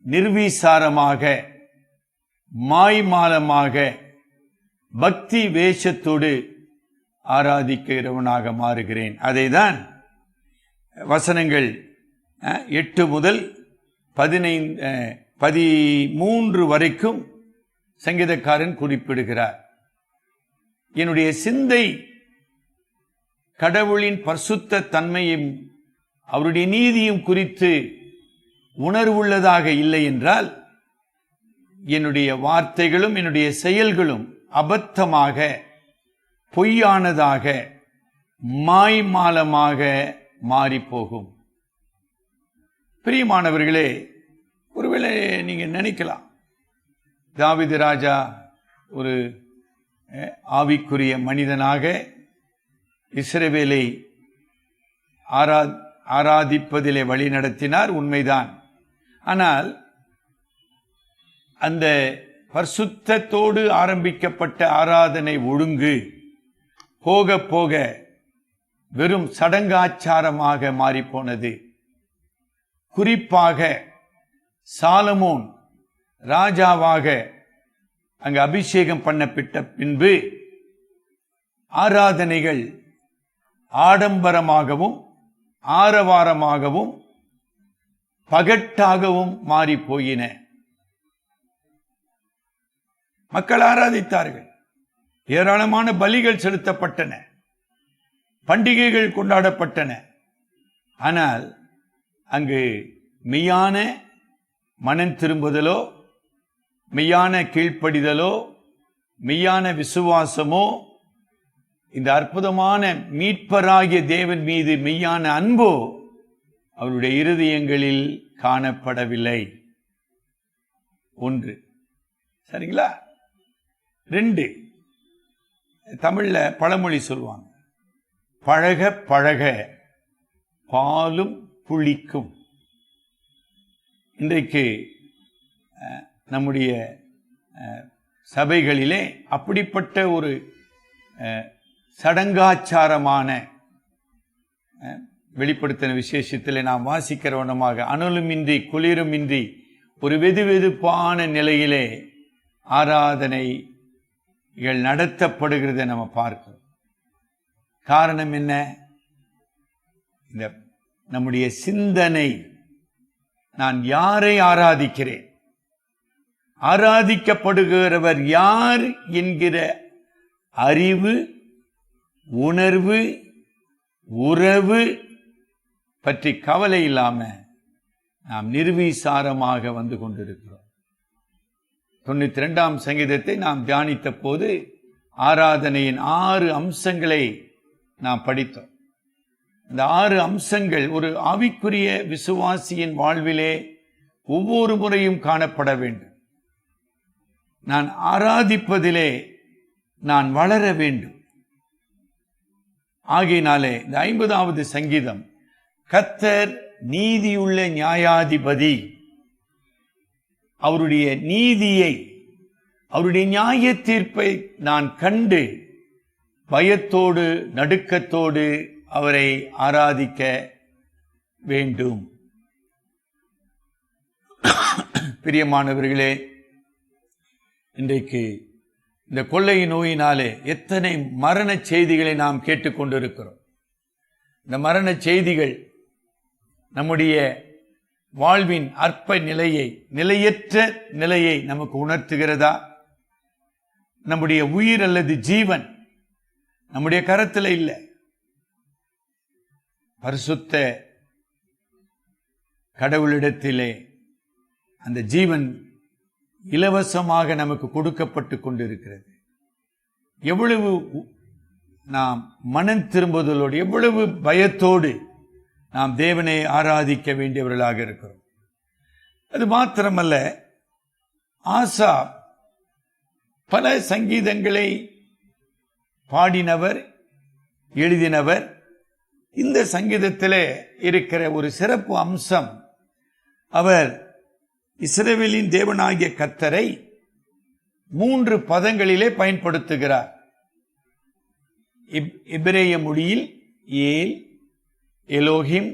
நிர்விசாரமாக, மாய்மாலமாக, பக்தி வேஷத்தோடு ஆராதிக்கிறவனாக மாறுகிறேன். அதைதான் வசனங்கள் 8 முதல் 13 வரைக்கும் சங்கீதக்காரன் குறிப்பிடுகிறார். என்னுடைய சிந்தை கடவுளின் பரிசுத்த தன்மையும் அவருடைய நீதியும் குறித்து உணர்வுள்ளதாக இல்லை என்றால் என்னுடைய வார்த்தைகளும் என்னுடைய செயல்களும் அபத்தமாக, பொய்யானதாக, மாய்மாலமாக மாறிப்போகும். பிரியமானவர்களே, ஒருவேளை நீங்க நினைக்கலாம், தாவீது ராஜா ஒரு ஆவிக்குரிய மனிதனாக இஸ்ரவேலை ஆராதிப்பதிலே வழி நடத்தினார், உண்மைதான். ஆனால் அந்த பரிசுத்தத்தோடு ஆரம்பிக்கப்பட்ட ஆராதனை ஒழுங்கு போக போக வெறும் சடங்காச்சாரமாக மாறிப்போனது. குறிப்பாக சாலமோன் ராஜாவாக அங்கு அபிஷேகம் பண்ணப்பட்ட பின்பு ஆராதனைகள் ஆடம்பரமாகவும் ஆரவாரமாகவும் பகட்டாகவும் மாறி போயின. மக்கள் ஆராதித்தார்கள், ஏராளமான பலிகள் செலுத்தப்பட்டன, பண்டிகைகள் கொண்டாடப்பட்டன. ஆனால் அங்கு மெய்யான மனம் திரும்புதலோ, மெய்யான கீழ்ப்படிதலோ, மெய்யான விசுவாசமோ, இந்த அற்புதமான மீட்பராகிய தேவன் மீது மெய்யான அன்போ அவருடைய இருதயங்களில் காணப்படவில்லை. 1. சரிங்களா? 2, தமிழ்ல பழமொழி சொல்லுவாங்க, பழக பழக பாலும் புளிக்கும். இன்றைக்கு நம்முடைய சபைகளிலே அப்படிப்பட்ட ஒரு சடங்காச்சாரமான வெளிப்படுத்தின விசேஷத்தில் நாம் வாசிக்கிறவனமாக அனலுமின்றி குளிருமின்றி ஒரு வெதுவெதுப்பான நிலையிலே ஆராதனைகள் நடத்தப்படுகிறதை நம்ம பார்க்கிறோம். காரணம் என்ன? இந்த நம்முடைய சிந்தனை, நான் யாரை ஆராதிக்கிறேன், ஆராதிக்கப்படுகிறவர் யார் என்கிற அறிவு, உணர்வு, உறவு பற்றி கவலை இல்லாம நாம் நிர்விசாரமாக வந்து கொண்டிருக்கிறோம். 92ஆம் சங்கீதத்தை நாம் தியானித்த போது ஆராதனையின் 6 அம்சங்களை நாம் படித்தோம். இந்த 6 அம்சங்கள் ஒரு ஆவிக்குரிய விசுவாசியின் வாழ்விலே ஒவ்வொரு முறையும் காணப்பட வேண்டும். நான் ஆராதிப்பதிலே நான் வளர வேண்டும். ஆகையினாலே இந்த 50வது சங்கீதம், கர்த்தர் நீதியுள்ள நியாயாதிபதி, அவருடைய நீதியை, அவருடைய நியாய தீர்ப்பை நான் கண்டு பயத்தோடு நடுக்கத்தோடு அவரை ஆராதிக்க வேண்டும். பிரியமானவர்களே, இன்றைக்கு இந்த கொள்ளை நோயினாலே எத்தனை மரண செய்திகளை நாம் கேட்டுக்கொண்டிருக்கிறோம். இந்த மரண செய்திகள் நம்முடைய வாழ்வின் அற்ப நிலையை, நிலையற்ற நிலையை நமக்கு உணர்த்துகிறதா? நம்முடைய உயிர் அல்லது ஜீவன் நம்முடைய கரத்தில் இல்லை. பரிசுத்த கடவுளிடத்திலே அந்த ஜீவன் இலவசமாக நமக்கு கொடுக்கப்பட்டு கொண்டிருக்கிறது. எவ்வளவு நாம் மனம் திரும்புதலோடு, எவ்வளவு பயத்தோடு நாம் தேவனை ஆராதிக்க வேண்டியவர்களாக இருக்கிறோம். அது மாத்திரமல்ல, ஆசாப் பல சங்கீதங்களை பாடினவர், எழுதினவர். இந்த சங்கீதத்திலே இருக்கிற ஒரு சிறப்பு அம்சம், அவர் இஸ்ரவேலின் தேவனாகிய கர்த்தரை 3 பதங்களிலே பயன்படுத்துகிறார். எபிரேய மொழியில் ஏல், எலோஹிம்,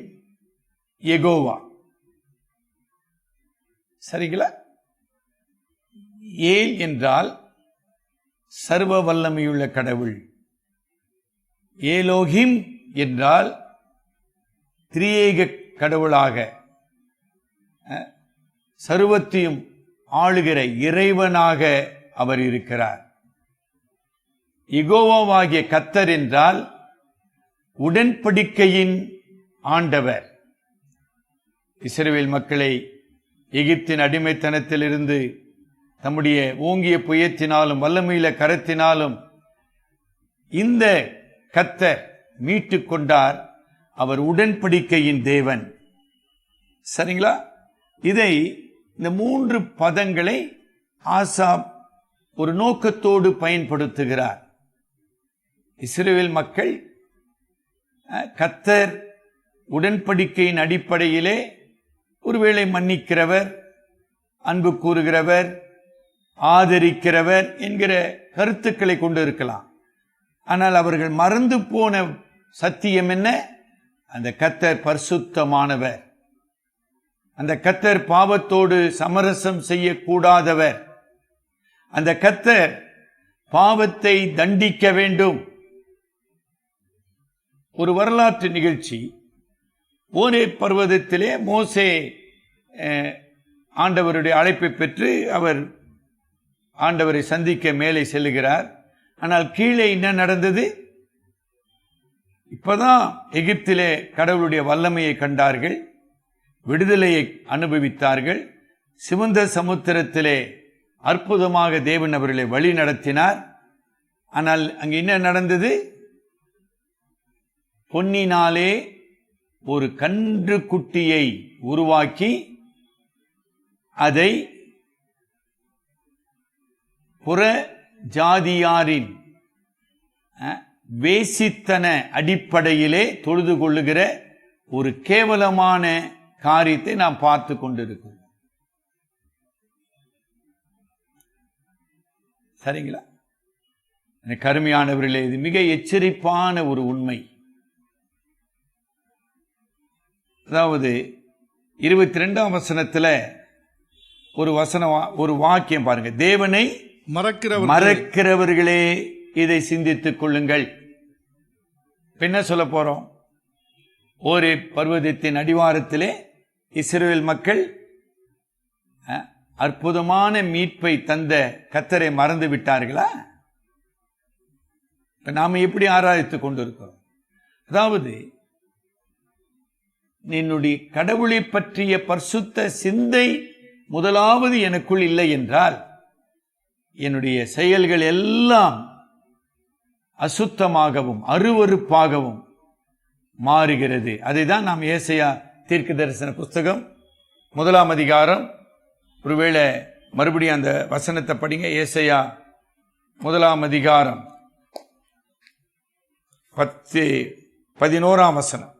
யெகோவா. சரிங்களா? ஏல் என்றால் சர்வ வல்லமையுள்ள கடவுள். ஏலோஹிம் என்றால் திரியேக கடவுளாக சர்வத்தையும் ஆளுகிற இறைவனாக அவர் இருக்கிறார். யெகோவாகிய கர்த்தர் என்றால் உடன்படிக்கையின் ஆண்டவர். இஸ்ரவேல் மக்களை எகிப்தின் அடிமைத்தனத்திலிருந்து தம்முடைய ஓங்கிய புயத்தினாலும் வல்லமையுள்ள கரத்தினாலும் இந்த கர்த்தர் மீட்டுக் கொண்டார். அவர் உடன்படிக்கையின் தேவன். சரிங்களா? இதை, இந்த 3 பதங்களை ஆசாப் ஒரு நோக்கத்தோடு பயன்படுத்துகிறார். இஸ்ரவேல் மக்கள் கர்த்தர் உடன்படிக்கையின் அடிப்படையிலே ஒருவேளை மன்னிக்கிறவர், அன்பு கூறுகிறவர், ஆதரிக்கிறவர் என்கிற கருத்துக்களை கொண்டு இருக்கலாம். ஆனால் அவர்கள் மறந்து போன சத்தியம் என்ன? அந்த கர்த்தர் பரிசுத்தமானவர். அந்த கர்த்தர் பாவத்தோடு சமரசம் செய்யக்கூடாதவர். அந்த கர்த்தர் பாவத்தை தண்டிக்க வேண்டும். ஒரு வரலாற்று நிகழ்ச்சி, ஓரேப் பர்வதத்திலே மோசே ஆண்டவருடைய அழைப்பை பெற்று அவர் ஆண்டவரை சந்திக்க மேலே செல்லுகிறார். ஆனால் கீழே என்ன நடந்தது? இப்பதான் எகிப்திலே கடவுளுடைய வல்லமையை கண்டார்கள், விடுதலையை அனுபவித்தார்கள். சிவந்த சமுத்திரத்திலே அற்புதமாக தேவன் அவர்களை வழி நடத்தினார். ஆனால் அங்கு என்ன நடந்தது? பொன்னினாலே ஒரு கன்று குட்டியை உருவாக்கி அதை புற ஜாதியாரின் வேசித்தன அடிப்படையிலே தொழுது கொள்ளுகிற ஒரு கேவலமான காரியத்தை நாம் பார்த்து கொண்டிருக்கிறோம். சரிங்களா? எனக்கு அருமையானவர்களே, இது மிக எச்சரிப்பான ஒரு உண்மை. அதாவது 22ஆம் வசனத்துல ஒரு வாக்கியம் பாருங்க. தேவனை மறக்கிறவர்களே இதை சிந்தித்துக் கொள்ளுங்கள். என்ன சொல்ல போறோம்? ஒரு பர்வதத்தின் அடிவாரத்திலே இஸ்ரவேல் மக்கள் அற்புதமான மீட்பை தந்த கர்த்தரை மறந்து விட்டார்களா? நாம எப்படி ஆராய்த்து கொண்டிருக்கிறோம்? அதாவது என்னுடைய கடவுளை பற்றிய பரிசுத்த சிந்தை முதலாவது எனக்குள் இல்லை என்றால் என்னுடைய செயல்கள் எல்லாம் அசுத்தமாகவும் அருவருப்பாகவும் மாறுகிறது. அதைதான் நாம் ஏசாயா தீர்க்க தரிசன புஸ்தகம் 1ஆம் அதிகாரம், ஒருவேளை மறுபடியும் அந்த வசனத்தை படிங்க. ஏசாயா 1ஆம் அதிகாரம் 11ஆம் வசனம்.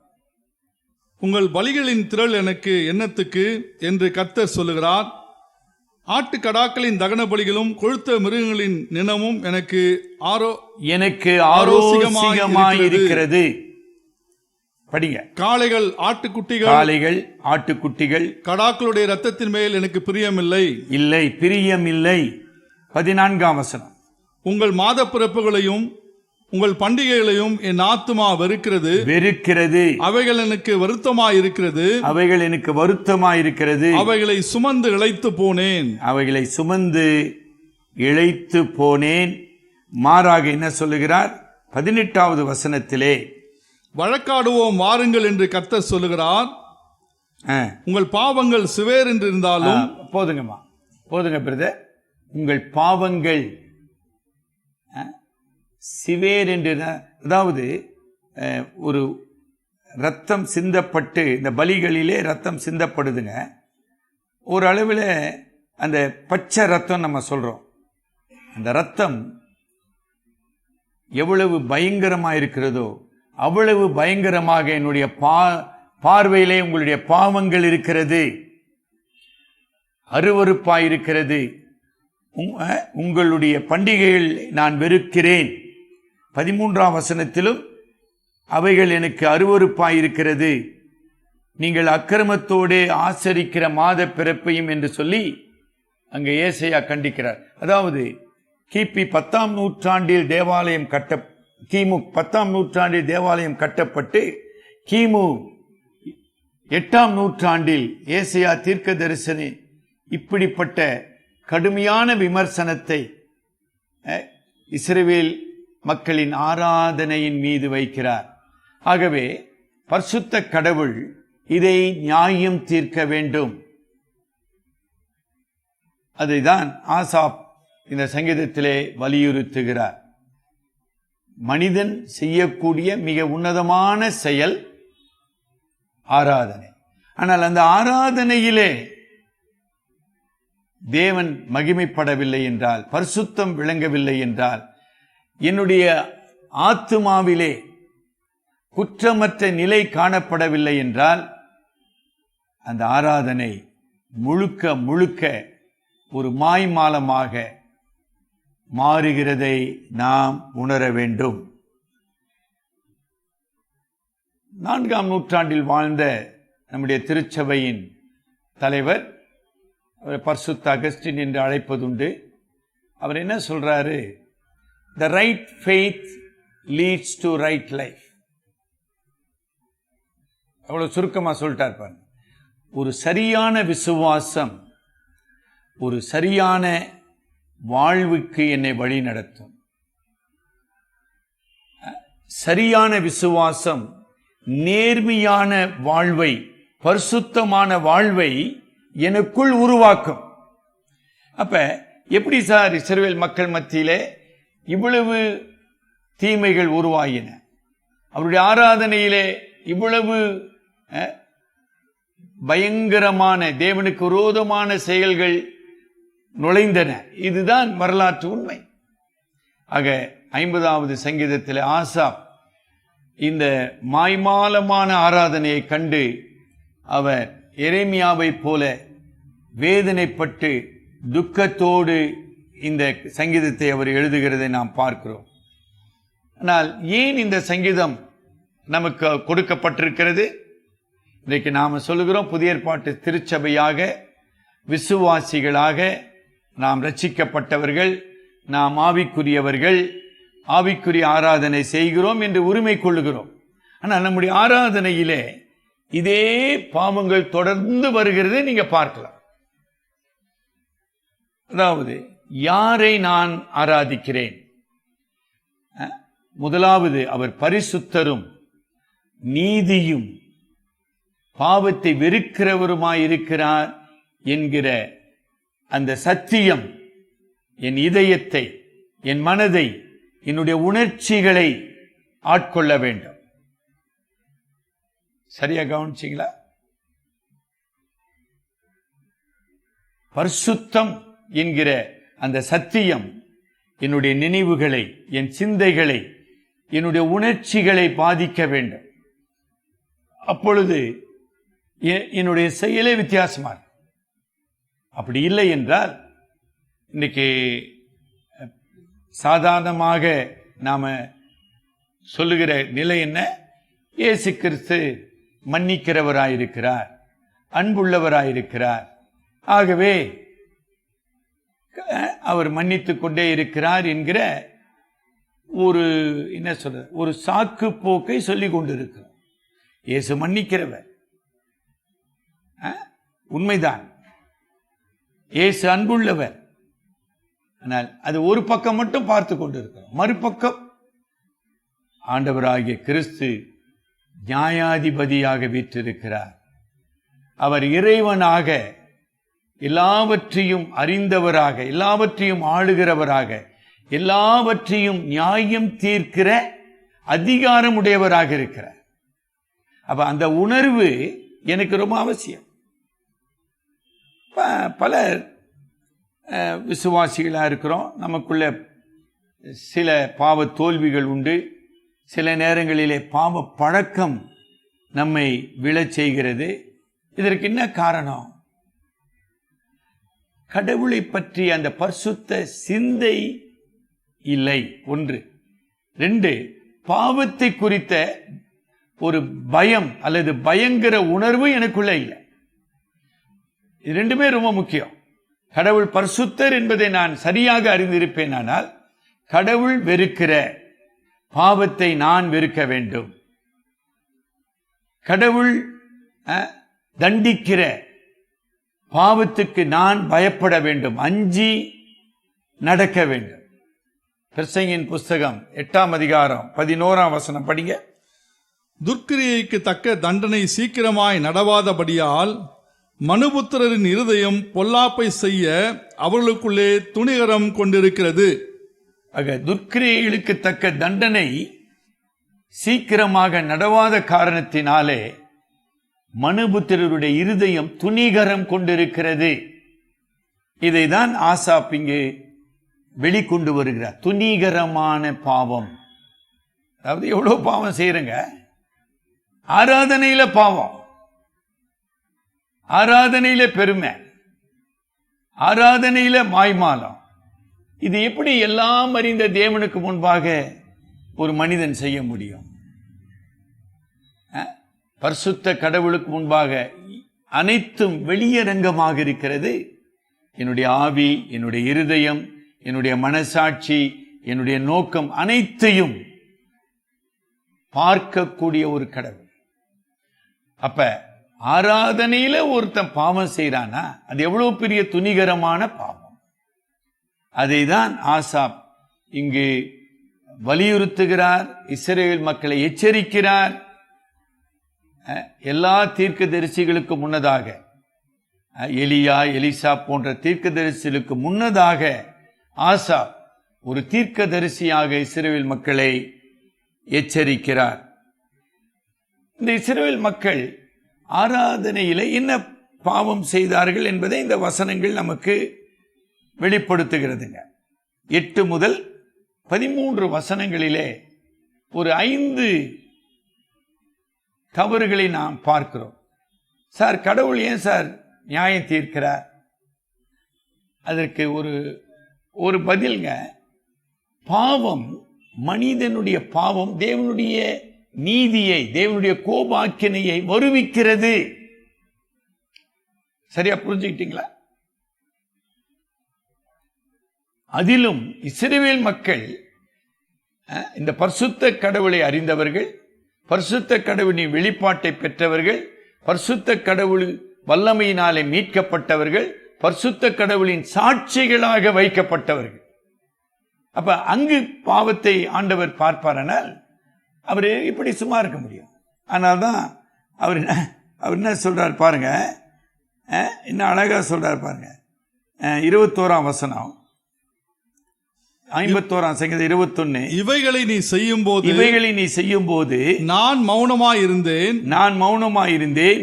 உங்கள் பலிகளின் திரள் எனக்கு என்னத்துக்கு என்று கர்த்தர் சொல்லுகிறார். ஆட்டுக்கடாக்களின் தகன பலிகளும் கொழுத்த மிருகங்களின் நினமும் எனக்கு ஆரோசிகமாய் இருக்கிறது. படிங்க. காளைகள் ஆட்டுக்குட்டிகள் கடாக்களுடைய ரத்தத்தின் மேல் எனக்கு பிரியமில்லை. 14ஆம் வசனம். உங்கள் மாத பிறப்புகளையும் உங்கள் பண்டிகைகளையும் என் ஆத்துமா வெறுக்கிறது. அவைகள் எனக்கு வருத்தமாயிருக்கிறது. அவைகளை சுமந்து இளைத்து போனேன். மாறாக என்ன சொல்லுகிறார்? 18வது வசனத்திலே வழக்காடுவோம் வாருங்கள் என்று கர்த்தர் சொல்லுகிறார். உங்கள் பாவங்கள் சிவேர் என்று இருந்தாலும் போதுங்க பிரதர். உங்கள் பாவங்கள் சிவேர் என்று, அதாவது ஒரு ரத்தம் சிந்தப்பட்டு, இந்த பலிகளிலே ரத்தம் சிந்தப்படுதுங்க. ஒரு அளவில் அந்த பச்சை ரத்தம் நம்ம சொல்றோம். அந்த ரத்தம் எவ்வளவு பயங்கரமாக இருக்கிறதோ அவ்வளவு பயங்கரமாக என்னுடைய பார்வையிலே உங்களுடைய பாவங்கள் இருக்கிறது, அருவருப்பாயிருக்கிறது. உங்களுடைய பண்டிகைகள் நான் வெறுக்கிறேன். 13ஆம் வசனத்திலும் அவைகள் எனக்கு அருவருப்பாயிருக்கிறது, நீங்கள் அக்கிரமத்தோடு ஆசரிக்கிற மாத பிறப்பையும் என்று சொல்லி அங்கே ஏசாயா கண்டிக்கிறார். அதாவது கிபி 10ஆம் நூற்றாண்டில் கிமு 10ஆம் நூற்றாண்டில் தேவாலயம் கட்டப்பட்டு கிமு 8ஆம் நூற்றாண்டில் ஏசாயா தீர்க்க தரிசனி இப்படிப்பட்ட கடுமையான விமர்சனத்தை இஸ்ரவேல் மக்களின் ஆராதனையின் மீது வைக்கிறார். ஆகவே பரிசுத்த கடவுள் இதை நியாயம் தீர்க்க வேண்டும். அதைதான் ஆசாப் இந்த சங்கீதத்திலே வலியுறுத்துகிறார். மனிதன் செய்யக்கூடிய மிக உன்னதமான செயல் ஆராதனை. ஆனால் அந்த ஆராதனையிலே தேவன் மகிமைப்படவில்லை என்றால், பரிசுத்தம் விளங்கவில்லை என்றால், என்னுடைய ஆத்துமாவிலே குற்றமற்ற நிலை காணப்படவில்லை என்றால், அந்த ஆராதனை முழுக்க ஒரு மாய்மாலமாக மாறுகிறதை நாம் உணர வேண்டும். 4ஆம் நூற்றாண்டில் வாழ்ந்த நம்முடைய திருச்சபையின் தலைவர், பரிசுத்த அகஸ்டின் என்று அழைப்பதுண்டு. அவர் என்ன சொல்றாரு? The right faith leads to right life. அவ்வளவு சுருக்கமா சொல்லிட்டார் பாருங்க. ஒரு சரியான விசுவாசம் ஒரு சரியான வாழ்வுக்கு என்னை வழி நடத்தும். சரியான விசுவாசம் நேர்மையான வாழ்வை, பரிசுத்தமான வாழ்வை எனக்குள் உருவாக்கும். அப்ப எப்படி சார் இஸ்ரவேல் மக்கள் மத்தியிலே இவ்வளவு தீமைகள் உருவாகின? அவருடைய ஆராதனையிலே இவ்வளவு பயங்கரமான தேவனுக்கு விரோதமான செயல்கள் நுழைந்தன. இதுதான் வரலாற்று உண்மை. ஆக 50வது சங்கீதத்தில் ஆசாப் இந்த மாய்மாலமான ஆராதனையை கண்டு அவர் எரேமியாவை போல வேதனைப்பட்டு துக்கத்தோடு இந்த சங்கீதத்தை அவர் எழுதுகிறதை நாம் பார்க்கிறோம். ஆனால் ஏன் இந்த சங்கீதம் நமக்கு கொடுக்கப்பட்டிருக்கிறது? இன்றைக்கு நாம் சொல்லுகிறோம், புதிய ஏற்பாட்டு திருச்சபையாக, விசுவாசிகளாக நாம் ரட்சிக்கப்பட்டவர்கள், நாம் ஆவிக்குரியவர்கள், ஆவிக்குரிய ஆராதனை செய்கிறோம் என்று உரிமை கொள்ளுகிறோம். ஆனால் நம்முடைய ஆராதனையிலே இதே பாவங்கள் தொடர்ந்து வருகிறதை நீங்க பார்க்கலாம். அதாவது யாரை நான் ஆராதிக்கிறேன்? முதலாவது, அவர் பரிசுத்தரும் நீதியும் பாவத்தை வெறுக்கிறவருமாயிருக்கிறார் என்கிற அந்த சத்தியம் என் இதயத்தை, என் மனதை, என்னுடைய உணர்ச்சிகளை ஆட்கொள்ள வேண்டும். சரியா கவனிச்சீங்களா? பரிசுத்தம் என்கிற அந்த சத்தியம் என்னுடைய நினைவுகளை, என் சிந்தைகளை, என்னுடைய உணர்ச்சிகளை பாதிக்க வேண்டும். அப்பொழுது என்னுடைய செயலே வித்தியாசமா இருக்கும். அப்படி இல்லை என்றால், இன்னைக்கு சாதாரணமாக நாம சொல்லுகிற நிலை என்ன? இயேசு கிறிஸ்து மன்னிக்கிறவராயிருக்கிறார், அன்புள்ளவராயிருக்கிறார், ஆகவே அவர் மன்னித்துக் கொண்டே இருக்கிறார் என்கிற ஒரு என்ன சொல்ற ஒரு சாக்கு போக்கை சொல்லிக் கொண்டிருக்கிறோம். இயேசு மன்னிக்கிறவர், உண்மைதான். இயேசு அன்புள்ளவர். ஆனால் அது ஒரு பக்கம் மட்டும் பார்த்து கொண்டிருக்கிறோம். மறுபக்கம் ஆண்டவராகிய கிறிஸ்து நியாயாதிபதியாக வீற்றிருக்கிறார். அவர் இறைவனாக, எல்லாவற்றையும் அறிந்தவராக, எல்லாவற்றையும் ஆளுகிறவராக, எல்லாவற்றையும் நியாயம் தீர்க்கிற அதிகாரம் உடையவராக இருக்கிறார். அப்ப அந்த உணர்வு எனக்கு ரொம்ப அவசியம். பல விசுவாசிகளா இருக்கிறோம், நமக்குள்ள சில பாவ தோல்விகள் உண்டு. சில நேரங்களிலே பாவ பழக்கம் நம்மை விழச் செய்கிறது. இதற்கு என்ன காரணம்? கடவுளை பற்றி அந்த பரிசுத்த சிந்தை இல்லை, ஒன்று. 2, பாவத்தை குறித்த ஒரு பயம் அல்லது பயங்கர உணர்வு எனக்குள்ள இல்லை. இது ரெண்டுமே ரொம்ப முக்கியம். கடவுள் பரிசுத்தர் என்பதை நான் சரியாக அறிந்திருப்பேன். ஆனால் கடவுள் வெறுக்கிற பாவத்தை நான் வெறுக்க வேண்டும். கடவுள் தண்டிக்கிற பாவத்துக்கு நான் பயப்பட வேண்டும், அஞ்சி நடக்க வேண்டும். பிரசங்கியின் புஸ்தகம் 8ஆம் அதிகாரம் 11ஆம் வசனம் படிங்க. துர்க்கிரியைக்கு தக்க தண்டனை சீக்கிரமாய் நடவாதபடியால் மனுபுத்திரரின் இருதயம் பொல்லாப்பை செய்ய அவர்களுக்குள்ளே துணிகரம் கொண்டிருக்கிறது. ஆக துர்க்கிரியைகளுக்கு தக்க தண்டனை சீக்கிரமாக நடவாத காரணத்தினாலே மனுபுத்திரருடைய இருதயம் துணிகரம் கொண்டிருக்கிறது. இதைதான் ஆசாப் இங்கு வெளிக்கொண்டு வருகிறார். துணிகரமான பாவம். அதாவது எவ்வளவு பாவம் செய்யறங்க. ஆராதனையில பாவம், ஆராதனையில பெருமை, ஆராதனையில மாய்மாலம். இது எப்படி எல்லாம் அறிந்த தேவனுக்கு முன்பாக ஒரு மனிதன் செய்ய முடியும்? பரிசுத்த கடவுளுக்கு முன்பாக அனைத்தும் வெளியரங்கமாக இருக்கிறது. என்னுடைய ஆவி, என்னுடைய இருதயம், என்னுடைய மனசாட்சி, என்னுடைய நோக்கம் அனைத்தையும் பார்க்கக்கூடிய ஒரு கடவுள். அப்ப ஆராதனையில ஒருத்தன் பாவம் செய்யறானா, அது எவ்வளவு பெரிய துணிகரமான பாவம். அதை தான் ஆசாப் இங்கு வலியுறுத்துகிறார். இஸ்ரவேல் மக்களை எச்சரிக்கிறார். எல்லா தீர்க்கதரிசிகளுக்கு முன்னதாக, எலியா, எலிசா போன்ற தீர்க்கதரிசிகளுக்கு முன்னதாக ஆசாப் ஒரு தீர்க்கதரிசியாக இஸ்ரவேல் மக்களை எச்சரிக்கிறார். இந்த இஸ்ரவேல் மக்கள் ஆராதனையில என்ன பாவம் செய்தார்கள் என்பதை இந்த வசனங்கள் நமக்கு வெளிப்படுத்துகிறதுங்க. 8 முதல் 13 வசனங்களிலே ஒரு 5 தவறுகளை நாம் பார்க்கிறோம். சார், கடவுள் ஏன் சார் நியாயம் தீர்க்கிறார்? அதற்கு ஒரு பதில்ங்க. பாவம், மனிதனுடைய பாவம் தேவனுடைய நீதியை, தேவனுடைய கோபாக்கினையை வருவிக்கிறது. சரியா புரிஞ்சுக்கிட்டீங்களா? அதிலும் இஸ்ரவேல் மக்கள் இந்த பரிசுத்த கடவுளை அறிந்தவர்கள், பரிசுத்த கடவுளின் வெளிப்பாட்டை பெற்றவர்கள், பரிசுத்த கடவுள் வல்லமையினாலே மீட்கப்பட்டவர்கள், பரிசுத்த கடவுளின் சாட்சிகளாக வைக்கப்பட்டவர்கள். அப்ப அங்கு பாவத்தை ஆண்டவர் பார்ப்பாரானால் அவர் இப்படி சும்மா இருக்க முடியும். அதனால்தான் அவர் என்ன சொல்றார் பாருங்க, என்ன அழகா சொல்றார் பாருங்க. 21ஆம் வசனம், 51ஆம் சங்கீதம் 21. இவைகளை நீ செய்யும் போது நான் மௌனமாயிருந்தேன்,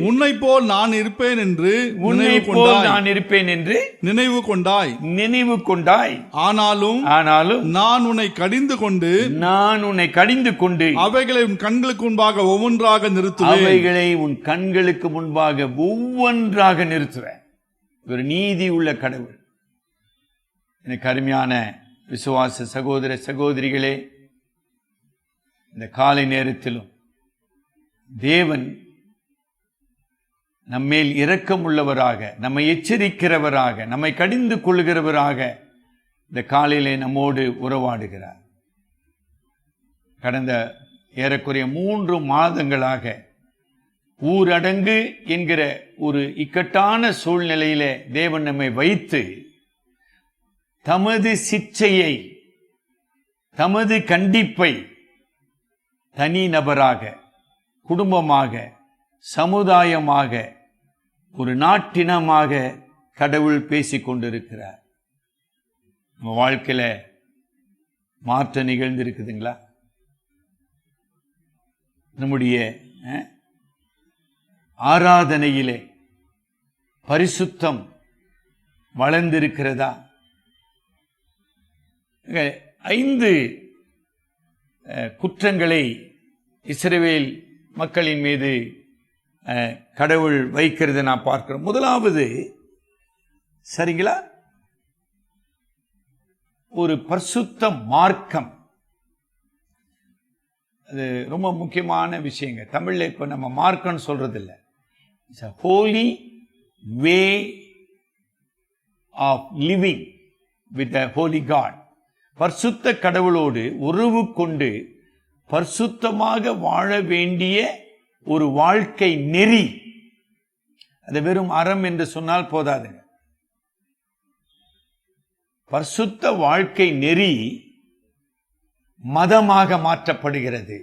உன்னை போல் நான் இருப்பேன் என்று நினைவு கொண்டாய். ஆனாலும் நான் உன்னை கடிந்து கொண்டு அவைகளை உன் கண்களுக்கு முன்பாக ஒவ்வொன்றாக நிறுத்துவேன். ஒரு நீதி உள்ள கடவுள். எனக்கு அருமையான விசுவாச சகோதர சகோதரிகளே, இந்த காலை நேரத்திலும் தேவன் நம்மேல் இரக்கம் உள்ளவராக, நம்மை எச்சரிக்கிறவராக, நம்மை கடிந்து கொள்கிறவராக இந்த காலையிலே நம்மோடு உறவாடுகிறார். கடந்த ஏறக்குறைய 3 மாதங்களாக ஊரடங்கு என்கிற ஒரு இக்கட்டான சூழ்நிலையிலே தேவன் நம்மை வைத்து தமது சிற்சையை, தமது கண்டிப்பை தனி நபராக, குடும்பமாக, சமுதாயமாக, ஒரு நாட்டினமாக கடவுள் பேசிக் கொண்டிருக்கிறார். நம்ம வாழ்க்கையில மாற்றம் நிகழ்ந்திருக்குதுங்களா? நம்முடைய ஆராதனையிலே பரிசுத்தம் வளர்ந்திருக்கிறதா? 5 குற்றங்களை இஸ்ரவேல் மக்களின் மீது கடவுள் வைக்கிறதை நான் பார்க்கிறோம். முதலாவது, சரிங்களா, ஒரு பரிசுத்த மார்க்கம். அது ரொம்ப முக்கியமான விஷயங்க. தமிழ்ல இப்ப நம்ம மார்க்கம் சொல்றது இல்லை. Holy way of living with the holy God. பரிசுத்த கடவுளோடு உறவு கொண்டு பரிசுத்தமாக வாழ வேண்டிய ஒரு வாழ்க்கை நெறி. அது வெறும் அறம் என்று சொன்னால் போதாதுங்க. பரிசுத்த வாழ்க்கை நெறி மதமாக மாற்றப்படுகிறது,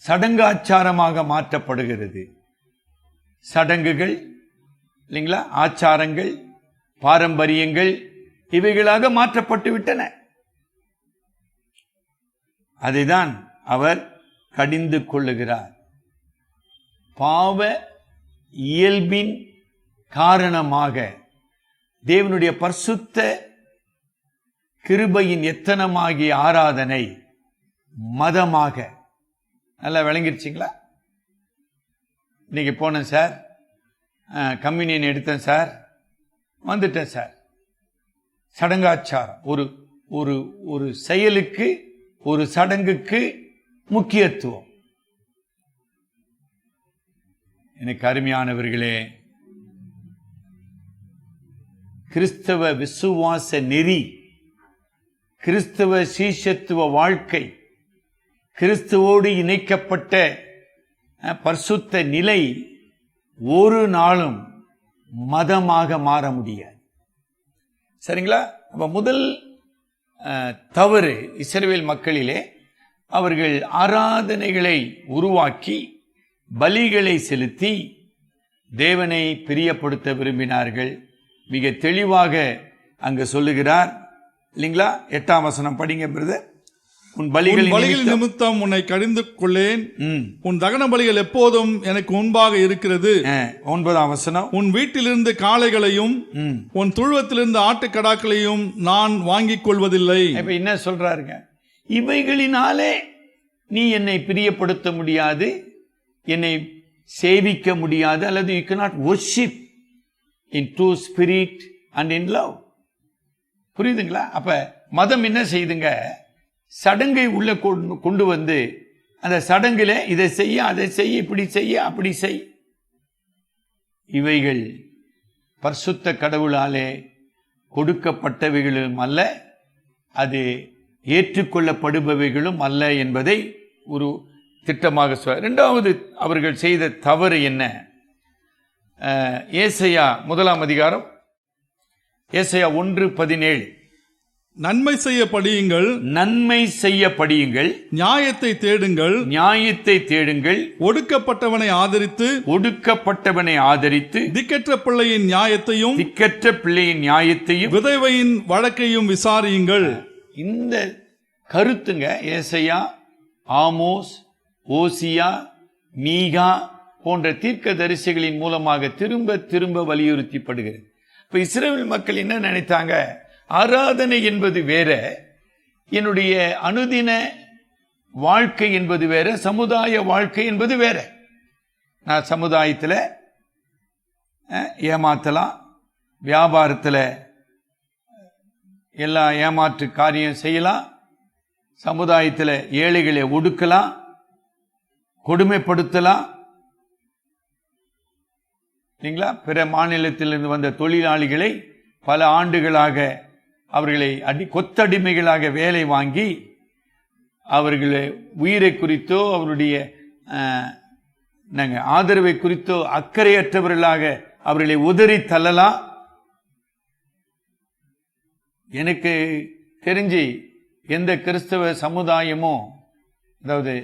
சடங்காச்சாரமாக மாற்றப்படுகிறது. சடங்குகள் இல்லைங்களா, ஆச்சாரங்கள், பாரம்பரியங்கள் இவைகளாக மாற்றப்பட்டு விட்டன. அதைதான் அவர் கடிந்து கொள்ளுகிறார். பாவ இயல்பின் காரணமாக தேவனுடைய பரிசுத்த கிருபையின் எத்தனமாகிய ஆராதனை மதமாக. நல்லா விளங்கிருச்சிங்களா? இன்னைக்கு போனேன் சார், கம்யூனியன் எடுத்தேன் சார், வந்துட்டேன் சார். சடங்காச்சாரம், ஒரு ஒரு ஒரு செயலுக்கு, ஒரு சடங்குக்கு முக்கியத்துவம். எனக்கு அருமையானவர்களே, கிறிஸ்தவ விசுவாச நெறி, கிறிஸ்தவ சீஷத்துவ வாழ்க்கை, கிறிஸ்துவோடு இணைக்கப்பட்ட பரிசுத்த நிலை ஒரு நாளும் மதமாக மாற முடியாது. சரிங்களா? அப்ப முதல் தவறு இஸ்ரவேல் மக்களிலே, அவர்கள் ஆராதனைகளை உருவாக்கி பலிகளை செலுத்தி தேவனை பிரியப்படுத்த விரும்பினார்கள். மிக தெளிவாக அங்கு சொல்லுகிறார் இல்லைங்களா? 8ஆம் வசனம் படிங்க பிரதர். உன் உன் பலிகளின் பலிகள் நிமித்தம் நிமித்தம் உன்னை கடிந்து கொள்ளேன். ம். உன் தகன பலிகள் எப்போதும் எனக்கு முன்பாக இருக்கிறது. 9ஆம் வசனம். உன் வீட்டிலிருந்து காளைகளையும் ம். உன் துழுவத்திலிருந்து ஆட்டுக்கடாக்களையும் நான் வாங்கிக் கொள்வதில்லை. இப்ப என்ன சொல்றாருங்க? இவைகளினாலே நீ என்னை பிரியப்படுத்த முடியாது, என்னை சேவிக்க முடியாது, அல்லது you cannot worship in true spirit and in love. புரியுதுங்களா? அப்ப மதம் என்ன செய்யுதுங்க? சடங்கை உள்ள கொண்டு வந்து அந்த சடங்குல இதை செய்ய, அதை செய்ய, இப்படி செய்ய, அப்படி செய். இவைகள் பரிசுத்த கடவுளாலே கொடுக்கப்பட்டவைகளும் அல்ல, அது ஏற்றுக்கொள்ளப்படுபவைகளும் அல்ல என்பதை ஒரு திட்டமாக சொல்ல. இரண்டாவது அவர்கள் செய்த தவறு என்ன? ஏசாயா 1ஆம் அதிகாரம், ஏசாயா 1:17. நன்மை செய்ய படியுங்கள், நன்மை செய்ய படியுங்கள், நியாயத்தை தேடுங்கள், நியாயத்தை தேடுங்கள், ஒடுக்கப்பட்டவனை ஆதரித்து, ஒடுக்கப்பட்டவனை ஆதரித்து, திக்கற்ற பிள்ளையின் நியாயத்தையும், திக்கற்ற பிள்ளையின் நியாயத்தையும், விதவையின் வழக்கையும் விசாரியுங்கள். இந்த கருத்துங்க ஏசாயா, ஆமோஸ், ஓசியா, மீகா போன்ற தீர்க்கதரிசிகளின் மூலமாக திரும்ப திரும்ப வலியுறுத்தப்படுகிறது. இப்ப இஸ்ரவேல் மக்கள் என்ன நினைத்தாங்க? ஆராதனை என்பது வேற, என்னுடைய அனுதின வாழ்க்கை என்பது வேற, சமுதாய வாழ்க்கை என்பது வேற. நான் சமுதாயத்தில் ஏமாத்தலாம், வியாபாரத்தில் எல்லா ஏமாற்று காரியம் செய்யலாம், சமுதாயத்தில் ஏழைகளை ஒடுக்கலாம், கொடுமைப்படுத்தலாம். இல்லைங்களா? பிற மாநிலத்திலிருந்து வந்த தொழிலாளிகளை பல ஆண்டுகளாக அவர்களை கொத்தடிமைகளாக வேலை வாங்கி அவர்களை உயிரை குறித்தோ அவருடைய ஆதரவை குறித்தோ அக்கறையற்றவர்களாக அவர்களை உதறி தள்ளலாம். எனக்கு தெரிஞ்சு எந்த கிறிஸ்தவ சமுதாயமோ, அதாவது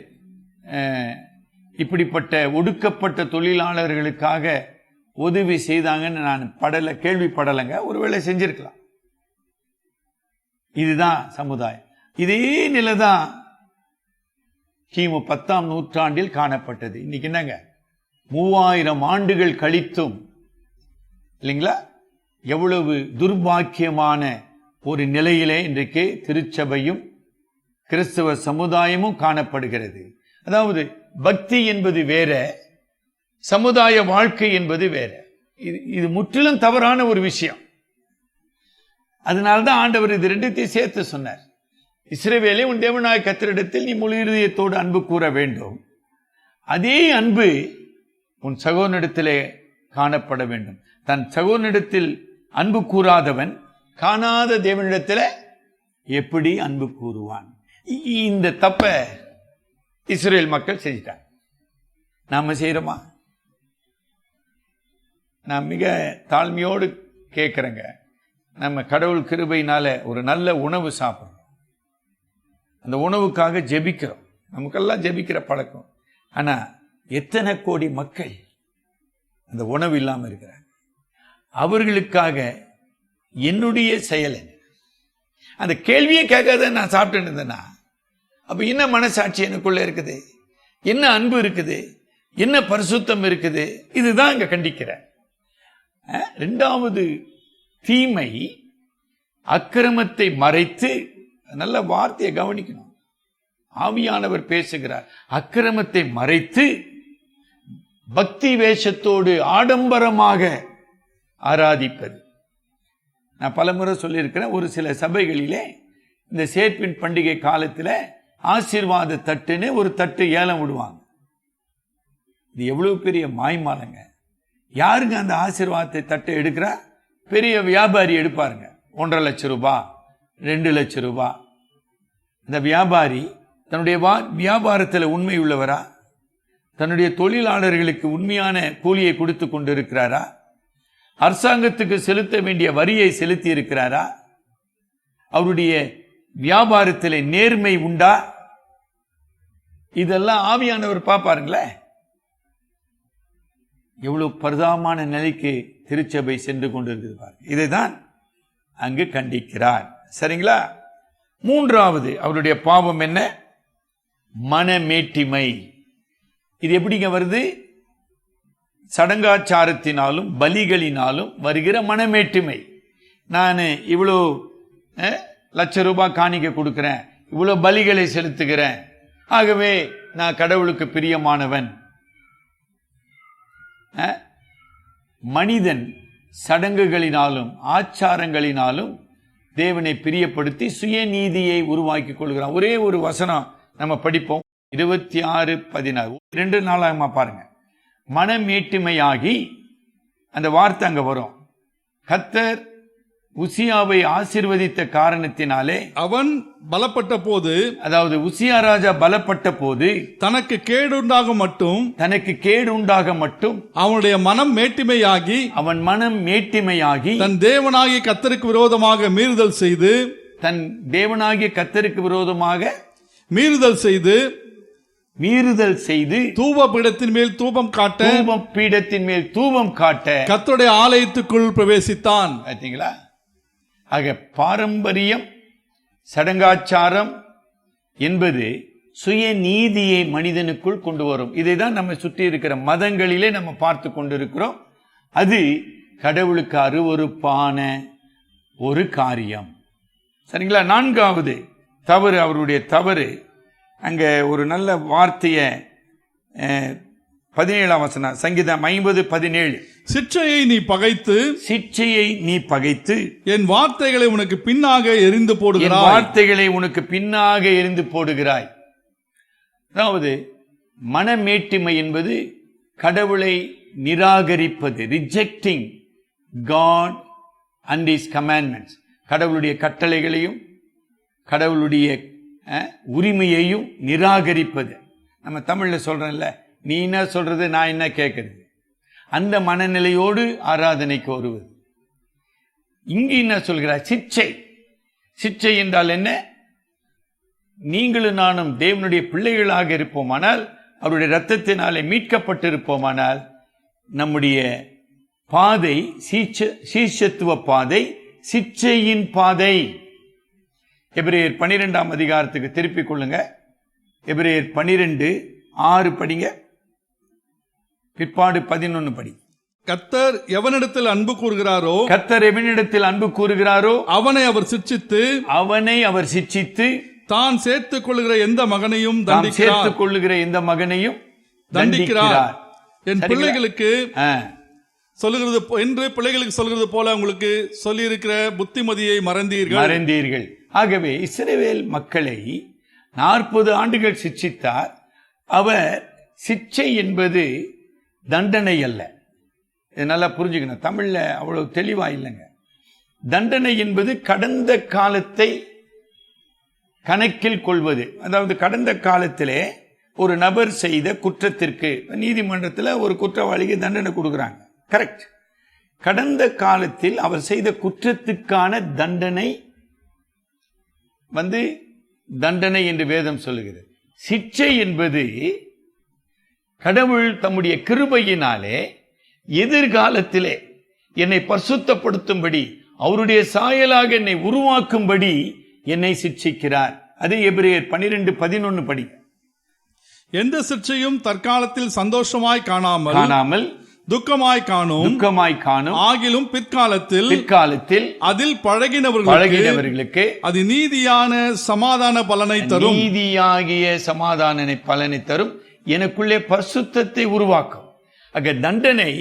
இப்படிப்பட்ட ஒடுக்கப்பட்ட தொழிலாளர்களுக்காக உதவி செய்தாங்கன்னு நான் கேள்விப்படலைங்க. ஒருவேளை செஞ்சிருக்கலாம். இதுதான் சமுதாயம். இதே நிலைதான் கிமு 10ஆம் நூற்றாண்டில் காணப்பட்டது. இன்னைக்கு என்னங்க 3000 ஆண்டுகள் கழித்தும், இல்லைங்களா, எவ்வளவு துர்பாக்கியமான ஒரு நிலையிலே இன்றைக்கு திருச்சபையும் கிறிஸ்தவ சமுதாயமும் காணப்படுகிறது. அதாவது பக்தி என்பது வேற, சமுதாய வாழ்க்கை என்பது வேற. இது முற்றிலும் தவறான ஒரு விஷயம். அதனால்தான் ஆண்டவர் இது ரெண்டுத்தையும் சேர்த்து சொன்னார். இஸ்ரவேலே, உன் தேவனாய கர்த்தரிடத்தில் நீ முழு இருதயத்தோடு அன்பு கூற வேண்டும். அதே அன்பு உன் சகோதரனிடத்திலே காணப்பட வேண்டும். தன் சகோதரனிடத்தில் அன்பு கூறாதவன் காணாத தேவனிடத்தில் எப்படி அன்பு கூறுவான்? இந்த தப்ப இஸ்ரேல் மக்கள் செஞ்சிட்டாங்க. நாம செய்யறோமா? நான் மிக தாழ்மையோடு கேட்கிறேங்க. நம்ம கடவுள் கிருபையினால ஒரு நல்ல உணவு சாப்பிட்றோம், அந்த உணவுக்காக ஜெபிக்கிறோம், நமக்கெல்லாம் ஜெபிக்கிற பழக்கம். ஆனா எத்தனை கோடி மக்கள் அந்த உணவு இல்லாம இருக்கிறாங்க. அவர்களுக்காக என்னுடைய செயல் என்ன? அந்த கேள்வியை கேட்காத நான் சாப்பிட்டு இருந்தேன்னா அப்ப என்ன மனசாட்சி எனக்குள்ள இருக்குது? என்ன அன்பு இருக்குது? என்ன பரிசுத்தம் இருக்குது? இதுதான் இங்க கண்டிக்கிற. இரண்டாவது தீமை அக்கிரமத்தை மறைத்து, நல்ல வார்த்தையை கவனிக்கணும், ஆவியானவர் பேசுகிறார், அக்கிரமத்தை மறைத்து பக்தி வேஷத்தோடு ஆடம்பரமாக ஆராதிப்பது. நான் பலமுறை சொல்லியிருக்கிறேன், ஒரு சில சபைகளிலே இந்த சேர்ப்பின் பண்டிகை காலத்தில் ஆசீர்வாத தட்டுன்னு ஒரு தட்டு ஏலம் விடுவாங்க. இது எவ்வளவு பெரிய மாய்மாலங்க. யாருங்க அந்த ஆசீர்வாதத்தை தட்டை எடுக்கிறா? பெரிய வியாபாரி எடுப்பாருங்க. 1.5 லட்சம் ரூபாய், 2 லட்சம் ரூபாய். இந்த வியாபாரி தன்னுடைய வியாபாரத்தில் உண்மை உள்ளவரா? தன்னுடைய தொழிலாளர்களுக்கு உண்மையான கூலியை கொடுத்து கொண்டிருக்கிறாரா? அரசாங்கத்துக்கு செலுத்த வேண்டிய வரியை செலுத்தி இருக்கிறாரா? அவருடைய வியாபாரத்தில் நேர்மை உண்டா? இதெல்லாம் ஆவியானவர் பார்ப்பாருங்களே. எவ்வளவு பரிதாபமான நிலைக்கு திருச்சபை சென்று கொண்டிருக்கிறது பாருங்க. இதைதான் அங்கு கண்டிக்கிறார். சரிங்களா? மூன்றாவது அவருடைய பாவம் என்ன? மனமேட்டிமை. இது எப்படிங்க வருது? சடங்காச்சாரத்தினாலும் பலிகளினாலும் வருகிற மனமேட்டிமை. நான் இவ்வளோ லட்ச ரூபாய் காணிக்க கொடுக்கிறேன், இவ்வளோ பலிகளை செலுத்துகிறேன், ஆகவே நான் கடவுளுக்கு பிரியமானவன். மனிதன் சடங்குகளினாலும் ஆச்சாரங்களினாலும் தேவனை பிரியப்படுத்தி சுயநீதியை உருவாக்கி கொள்கிறான். ஒரே ஒரு வசனம் நம்ம படிப்போம், 26:16. 2 நாளாகமா பாருங்க. மனமேட்டுமையாகி, அந்த வார்த்தை அங்க வரும். கர்த்தர் உசியாவை ஆசீர்வதித்த காரணத்தினாலே அவன் பலப்பட்ட போது, அதாவது உசியா ராஜா பலப்பட்ட போது தனக்கு கேடுண்டாக மட்டும் அவனுடைய மனம் மேட்டிமையாகி, அவன் மனம் மேட்டிமையாகி தன் தேவனாகிய கர்த்தருக்கு விரோதமாக மீறுதல் செய்து தூபபீடத்தின் மேல் தூபம் காட்ட கர்த்தருடைய ஆலயத்துக்குள் பிரவேசித்தான். பார்த்தீங்களா? ஆக பாரம்பரியம், சடங்காச்சாரம் என்பது சுயநீதியை மனிதனுக்குள் கொண்டு வரும். இதை தான் நம்ம சுற்றி இருக்கிற மதங்களிலே நம்ம பார்த்து கொண்டிருக்கிறோம். அது கடவுளுக்கு அருவருப்பான ஒரு காரியம். சரிங்களா? நான்காவது தவறு, அவருடைய தவறு, அங்க ஒரு நல்ல வார்த்தையை 17ஆம் வசனம், சங்கீதம் 50:17. சிற்சையை நீ பகைத்து என் வார்த்தைகளை உனக்கு பின்னாக எரிந்து போடுகிறாய். அதாவது மனமேட்டிமை என்பது கடவுளை நிராகரிப்பது, rejecting God and his commandments. கடவுளுடைய கட்டளைகளையும் கடவுளுடைய உரிமையையும் நிராகரிப்பது. நம்ம தமிழ்ல சொல்றோம்ல, நீ என்ன சொல்றது நான் என்ன கேட்கறது, அந்த மனநிலையோடு ஆராதனைக்கு வருவது. இங்கு என்ன சொல்கிறார்? சிற்சை என்றால் என்ன? நீங்களும் நானும் தேவனுடைய பிள்ளைகளாக இருப்போமானால், அவருடைய இரத்தத்தினாலே மீட்கப்பட்டிருப்போமானால், நம்முடைய பாதை சீஷத்துவ பாதை, சிற்சையின் பாதை. எபிரேயர் 12ஆம் அதிகாரத்துக்கு திருப்பிக் கொள்ளுங்க. எபிரேயர் 12:6 படிங்க, பிற்பாடு 11 படி. கர்த்தர் எவனிடத்தில் அன்பு கூறுகிறாரோ அவனை அவர் சிட்சித்து தான் சேர்த்துக் கொள்ளுகிற எந்த மகனையும் தண்டிக்கிறார். என் பிள்ளைகளுக்கு சொல்லுகிறது போல உங்களுக்கு சொல்லி இருக்கிற புத்திமதியை மறந்தீர்கள். ஆகவே இஸ்ரவேல் மக்களை 40 ஆண்டுகள் சிட்சித்தார். அவர் சிட்சை என்பது தண்டனை அல்ல. இது நல்லா புரிஞ்சுக்கணும். தமிழ்ல அவ்வளவு தெளிவா இல்லைங்க. தண்டனை என்பது கடந்த காலத்தை கணக்கில் கொள்வது. அதாவது கடந்த காலத்திலே ஒரு நபர் செய்த குற்றத்திற்கு நீதிமன்றத்தில் ஒரு குற்றவாளிக்கு தண்டனை கொடுக்குறாங்க. கரெக்ட். கடந்த காலத்தில் அவர் செய்த குற்றத்துக்கான தண்டனை என்று வேதம் சொல்லுகிறது. சிட்சை என்பது கடவுள் தம்முடைய கிருபையினாலே எதிர்காலத்திலே என்னை பரிசுத்தப்படுத்தும்படி, அவருடைய சாயலாக என்னை உருவாக்கும்படி என்னை சிட்சிக்கிறார். அது எபிரேயர் 12:11 படி. எந்த சிட்சையும் தற்காலத்தில் சந்தோஷமாய் காணாமல் துக்கமாய் காணும். ஆகிலும் பிற்காலத்தில் அதில் பழகினவர்களுக்கு அது நீதியான சமாதான பலனை தரும். நீதியாகிய சமாதான பலனை தரும், எனக்குள்ளே பரிசுத்தத்தை உருவாக்கும். ஆக தண்டனை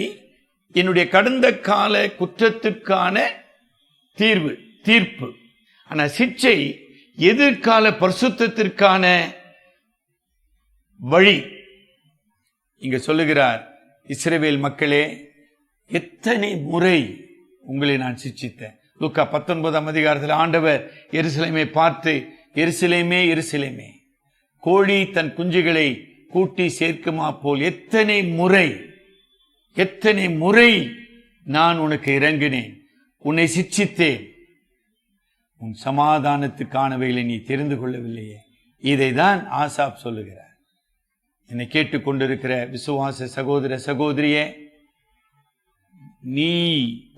என்னுடைய கடந்த கால குற்றத்துக்கான தீர்ப்பு. ஆனா சிட்சை எதிர்கால பரிசுத்தத்திற்கான வழி. இங்க சொல்லுகிறார், இஸ்ரவேல் மக்களே, எத்தனை முறை உங்களை நான் சிட்சித்தேன். லூக்கா 19ஆம் அதிகாரத்தில் ஆண்டவர் எருசலேமை பார்த்து, எருசலேமே எருசலேமே, கோழி தன் குஞ்சுகளை கூட்டி சேர்க்குமா போல் எத்தனை முறை நான் உனக்கு இறங்கினேன், உன்னை சிட்சித்தேன், உன் சமாதானத்துக்கானவைகளை நீ தெரிந்து கொள்ளவில்லையே. இதைதான் ஆசாப் சொல்லுகிறார். என்னை கேட்டுக்கொண்டிருக்கிற விசுவாச சகோதர சகோதரியே, நீ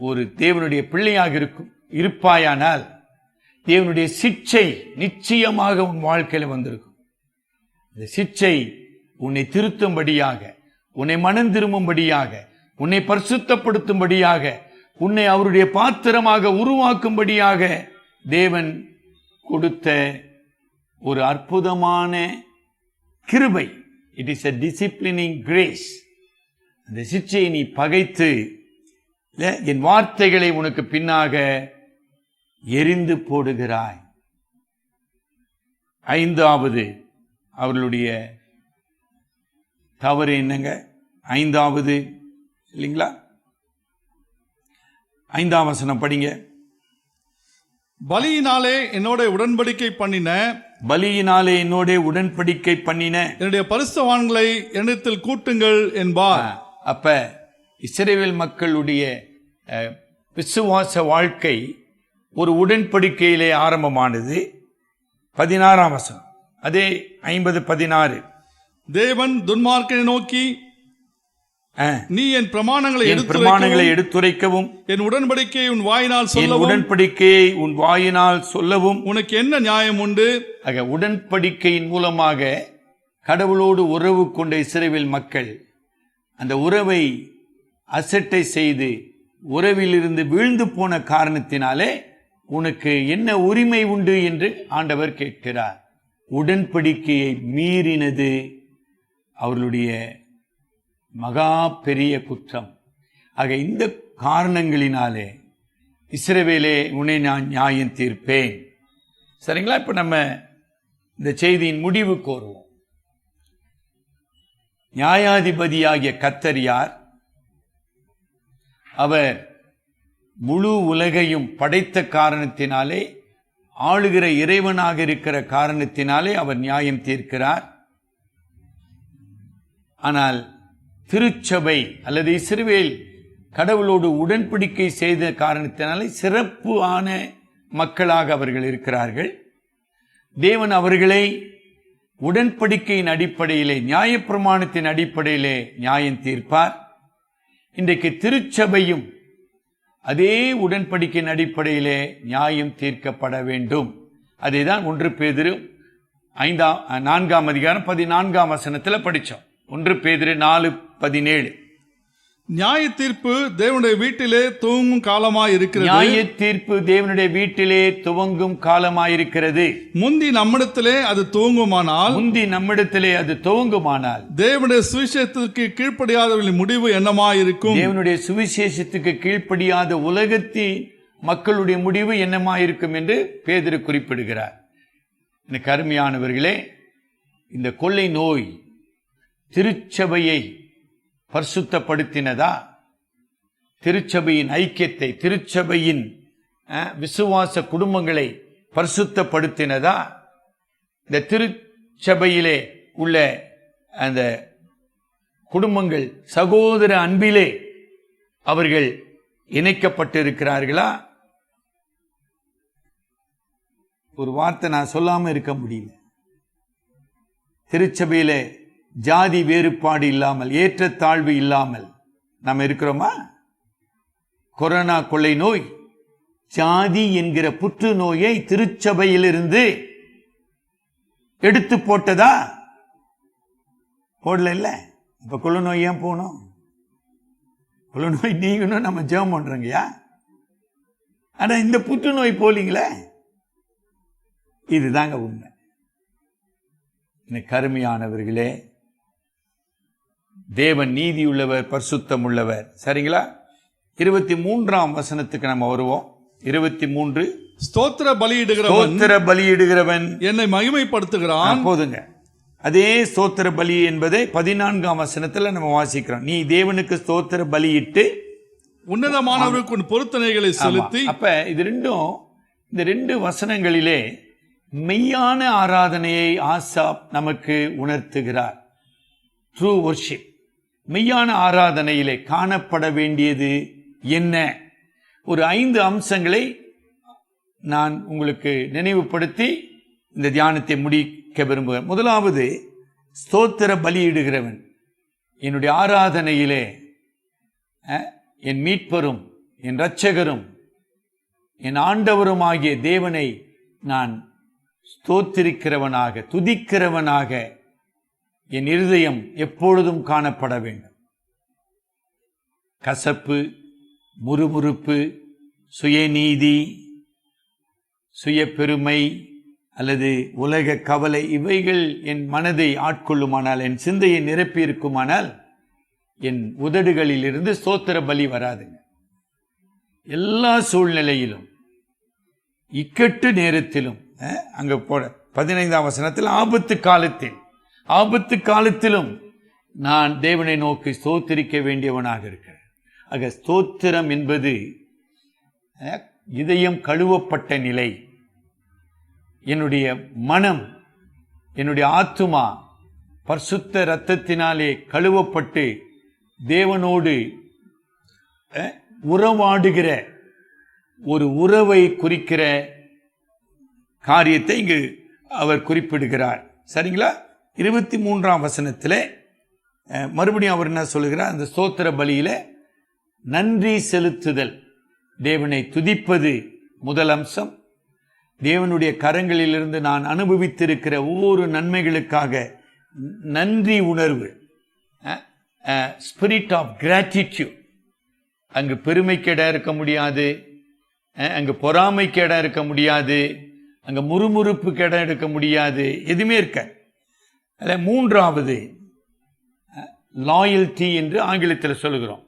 ஒரு தேவனுடைய பிள்ளையாக இருப்பாயானால் தேவனுடைய சிட்சை நிச்சயமாக உன் வாழ்க்கையில வந்திருக்கும். இந்த சிட்சை உன்னை திருத்தும்படியாக, உன்னை மனம் திரும்பும்படியாக, உன்னை பரிசுத்தப்படுத்தும்படியாக, உன்னை அவருடைய பாத்திரமாக உருவாக்கும்படியாக தேவன் கொடுத்த ஒரு அற்புதமான கிருபை. It is a disciplining grace. அந்த சிட்சையை நீ பகைத்து என் வார்த்தைகளை உனக்கு பின்னாக எரிந்து போடுகிறாய். ஐந்தாவது அவர்களுடைய தவறு என்னங்க? ஐந்தாவது இல்லைங்களா? 5ஆம் வசனம் படிங்க. பலியினாலே என்னோட உடன்படிக்கை பண்ணின பலியினாலே என்னோட உடன்படிக்கை பண்ணின என்னுடைய பரிசுத்தவான்களை என்னிடத்தில் கூட்டுங்கள் என்பார். அப்ப இஸ்ரவேல் மக்களுடைய விசுவாச வாழ்க்கை ஒரு உடன்படிக்கையிலே ஆரம்பமானது. 16ஆம் வசனம், அதே 50:16. தேவன் துன்மார்க்கனை நோக்கி, நீ என் பிரமாணங்களை எடுத்துரைக்கவும் என் உடன்படிக்கையை உன் வாயினால் சொல்லவும் உனக்கு என்ன நியாயம் உண்டு? ஆக உடன்படிக்கையின் மூலமாக கடவுளோடு உறவு கொண்ட இஸ்ரவேல் மக்கள் அந்த உறவை அசட்டை செய்து உறவிலிருந்து வீழ்ந்து போன காரணத்தினாலே உனக்கு என்ன உரிமை உண்டு என்று ஆண்டவர் கேட்கிறார். உடன்படிக்கையை மீறினது அவர்களுடைய மகா பெரிய குற்றம். ஆக இந்த காரணங்களினாலே இஸ்ரவேலே உன்னை நான் நியாயம் தீர்ப்பேன். சரிங்களா? இப்ப நம்ம இந்த செய்தியின் முடிவுக்கு வருவோம். நியாயாதிபதியாகிய கர்த்தர் யார்? அவர் முழு உலகையும் படைத்த காரணத்தினாலே, ஆளுகிற இறைவனாக இருக்கிற காரணத்தினாலே அவர் நியாயம் தீர்க்கிறார். ஆனால் திருச்சபை அல்லது இஸ்ரவேல் கடவுளோடு உடன்படிக்கை செய்த காரணத்தினாலே சிறப்பு ஆன மக்களாக அவர்கள் இருக்கிறார்கள். தேவன் அவர்களை உடன்படிக்கையின் அடிப்படையிலே, நியாயப்பிரமாணத்தின் அடிப்படையிலே நியாயம் தீர்ப்பார். இன்றைக்கு திருச்சபையும் அதே உடன்படிக்கையின் அடிப்படையிலே நியாயம் தீர்க்கப்பட வேண்டும். அதேதான் 1 பேதுரு 4ஆம் அதிகாரம் 14ஆம் வசனத்தில் படித்தோம். 1 பேதுரு 4:17. நியாய தீர்ப்பு தேவனுடைய வீட்டிலே துவங்கும் காலமாய் இருக்கிறது. நியாய தீர்ப்பு தேவனுடைய வீட்டிலே துவங்கும் காலமாயிருக்கிறது. முந்தி நம்மிடத்திலே அது துவங்குமானால் தேவனுடைய சுவிசேஷத்துக்கு கீழ்ப்படியாதவர்களின் முடிவு என்னமாயிருக்கும்? தேவனுடைய சுவிசேஷத்துக்கு கீழ்ப்படியாத உலகத்தின் மக்களுடைய முடிவு என்னமாயிருக்கும் என்று பேதுரு குறிப்பிடுகிறார். எனக்கு அருமையானவர்களே, இந்த கொள்ளை நோய் திருச்சபையை பரிசுத்தப்படுத்தினதா? திருச்சபையின் ஐக்கியத்தை, திருச்சபையின் விசுவாச குடும்பங்களை பரிசுத்தப்படுத்தினதா? இந்த திருச்சபையிலே உள்ள அந்த குடும்பங்கள் சகோதர அன்பிலே அவர்கள் இணைக்கப்பட்டிருக்கிறார்களா? ஒரு வார்த்தை நான் சொல்லாம இருக்க முடியல. திருச்சபையிலே ஜாதி வேறுபாடு இல்லாமல், ஏற்றத்தாழ்வு இல்லாமல் நாம் இருக்கிறோமா? கொரோனா கொள்ளை நோய் ஜாதி என்கிற புற்று நோயை திருச்சபையிலிருந்து எடுத்து போட்டதா? போடல. இல்ல. இப்ப கொள்ளை நோய் ஏன் போனோம்? கொள்ளை நோய் நீங்கணும் நம்ம ஜெபம் பண்றோங்கய்யா. ஆனா இந்த புற்றுநோய் போலீங்களே. இதுதாங்க உண்மை. கருமையானவர்களே, தேவன் நீதியுள்ளவர், பரிசுத்தம் உள்ளவர். சரிங்களா? 23ஆம் வசனத்துக்கு நம்ம வருவோம். 23. ஸ்தோத்திர பலியிடுகிறவன் என்னை மகிமைப்படுத்துகிறான். போதுங்க. அதே ஸ்தோத்திர பலி என்பதை 14ஆம் வசனத்துல நம்ம வாசிக்கிறோம். நீ தேவனுக்கு ஸ்தோத்திர பலியிட்டு உன்னதமானவருக்கு பொருத்தனைகளை செலுத்தி. அப்ப இது ரெண்டும், இந்த 2 வசனங்களிலே மெய்யான ஆராதனையை ஆசாப் நமக்கு உணர்த்துகிறார். True worship. மெய்யான ஆராதனையிலே காணப்பட வேண்டியது என்ன? ஒரு 5 அம்சங்களை நான் உங்களுக்கு நினைவுபடுத்தி இந்த தியானத்தை முடிக்க விரும்புகிறேன். முதலாவது, ஸ்தோத்திர பலியிடுகிறவன். என்னுடைய ஆராதனையிலே என் மீட்பரும் என் இரட்சகரும் என் ஆண்டவரும் ஆகிய தேவனை நான் ஸ்தோத்திரிக்கிறவனாக, துதிக்கிறவனாக என் இருதயம் எப்பொழுதும் காணப்பட வேண்டும். கசப்பு, முறுமுறுப்பு, சுயநீதி, சுய பெருமை அல்லது உலக கவலை இவைகள் என் மனதை ஆட்கொள்ளுமானால், என் சிந்தையை நிரப்பி இருக்குமானால், என் உதடுகளில் இருந்து ஸ்தோத்திர பலி வராதுங்க. எல்லா சூழ்நிலையிலும், இக்கட்டு நேரத்திலும், அங்க போட 15ஆம் வசனத்தில் ஆபத்து காலத்திலும் நான் தேவனை நோக்கி ஸ்தோத்திரிக்க வேண்டியவனாக இருக்கிறேன். ஆக ஸ்தோத்திரம் என்பது இதயம் கழுவப்பட்ட நிலை. என்னுடைய மனம், என்னுடைய ஆத்துமா பரிசுத்த இரத்தத்தினாலே கழுவப்பட்டு தேவனோடு உறவாடுகிற ஒரு உறவை குறிக்கிற காரியத்தை இங்கு அவர் குறிப்பிடுகிறார். சரிங்களா? 23ஆம் வசனத்தில் மறுபடியும் அவர் என்ன சொல்லுகிறார்? அந்த ஸ்தோத்திர பலியில நன்றி செலுத்துதல், தேவனை துதிப்பது முதல் அம்சம். தேவனுடைய கரங்களிலிருந்து நான் அனுபவித்திருக்கிற ஒவ்வொரு நன்மைகளுக்காக நன்றி உணர்வு, ஸ்பிரிட் ஆஃப் கிராட்டிடியூட். அங்கு பெருமைக்கு இடம் இருக்க முடியாது, அங்கு பொறாமைக்கு இடம் இருக்க முடியாது, அங்க முறுமுறுப்புக்கு இடம் எடுக்க முடியாது, எதுவுமே இருக்க. அதில் மூன்றாவது லாயல்டி என்று ஆங்கிலத்தில் சொல்லுகிறோம்.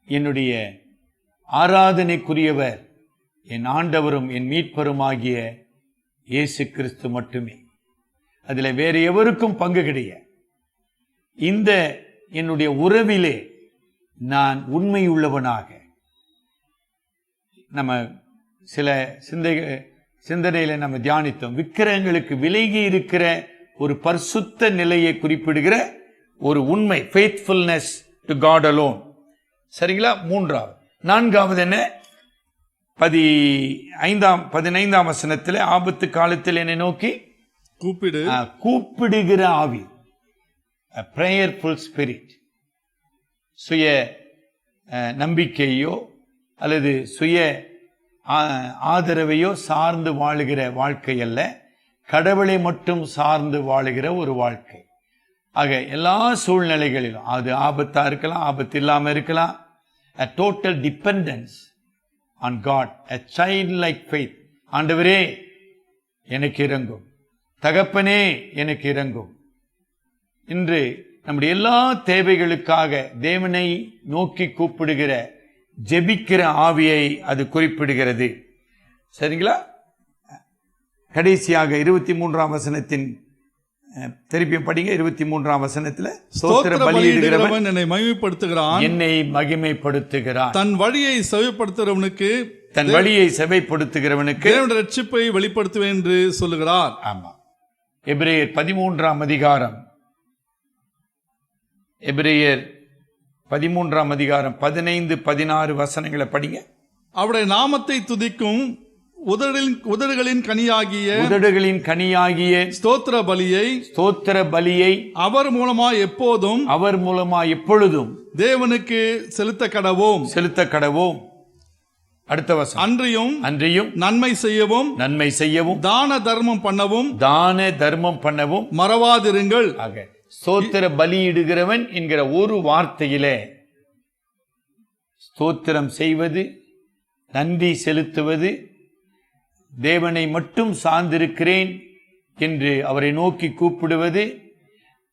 என்னுடைய ஆராதனைக்குரியவர் என் ஆண்டவரும் என் மீட்பருமாகிய இயேசு கிறிஸ்து மட்டுமே. அதில் வேறு எவருக்கும் பங்கு கிடையாது. இந்த என்னுடைய உறவிலே நான் உண்மையுள்ளவனாக, நம்ம சில சிந்தனையில நம்ம தியானித்தோம், விக்கிரகங்களுக்கு விலகி இருக்கிற ஒரு பரிசுத்த நிலையை குறிப்பிடுகிற ஒரு உண்மை, ஃபெய்த்ஃபுல்னஸ் டு காட் அலோன். சரிங்களா? மூன்றாவது. நான்காவது என்ன? 15ஆம் வசனத்தில் ஆபத்து காலத்தில் என்னை நோக்கி கூப்பிடுகிற ஆவி, பிரேயர்ஃபுல் ஸ்பிரிட். சுய நம்பிக்கையோ அல்லது சுய ஆதரவையோ சார்ந்து வாழுகிற வாழ்க்கை அல்ல, கடவுளை மட்டும் சார்ந்து வாழுகிற ஒரு வாழ்க்கை. ஆக எல்லா சூழ்நிலைகளிலும், அது ஆபத்தா இருக்கலாம், ஆபத்து இல்லாம இருக்கலாம், a total dependence on God, a childlike faith. ஆண்டவரே எனக்கு இரங்கும், தகப்பனே எனக்கு இரங்கும். இன்று நம்முடைய எல்லா தேவைகளுக்காக தேவனை நோக்கி கூப்பிடுகிற, ஜெபிக்கிற ஆவியை அது குறிப்பிடுகிறது. சரிங்களா? கடைசியாக 23ஆம் வசனத்தின் திருப்பியும் படிங்க. 23ஆம் வசனத்தில் ஸ்தோத்திர பலியிடுகிறவன் என்னை மகிமைப்படுத்துகிறான், என்னை மகிமைப்படுத்துகிறான். தன் வழியை செவைப்படுத்துகிறவனுக்கு, தன் வழியை செவைப்படுத்துகிறவனுக்கு தேவனுடைய ரட்சிப்பை வெளிப்படுத்துவேன் என்று சொல்லுகிறார். ஆமா. எபிரேயர் 13ஆம் அதிகாரம், எபிரேயர் 13ஆம் அதிகாரம் 15-16 வசனங்களை படிங்க. அவருடைய நாமத்தை துதிக்கும் உதடுகளின் கனியாகிய ஸ்தோத்திர பலியை அவர் மூலமா எப்பொழுதும் தேவனுக்கு செலுத்த கடவோம். அடுத்த வசனம். அன்றியும் நன்மை செய்யவும் தான தர்மம் பண்ணவும் மறவாதிருங்கள். ஆக ஸ்தோத்திர பலியிடுகிறவன் என்கிற ஒரு வார்த்தையிலே ஸ்தோத்திரம் செய்வது, நன்றி செலுத்துவது, தேவனை மட்டும் சார்ந்திருக்கிறேன் என்று அவரை நோக்கி கூப்பிடுவது,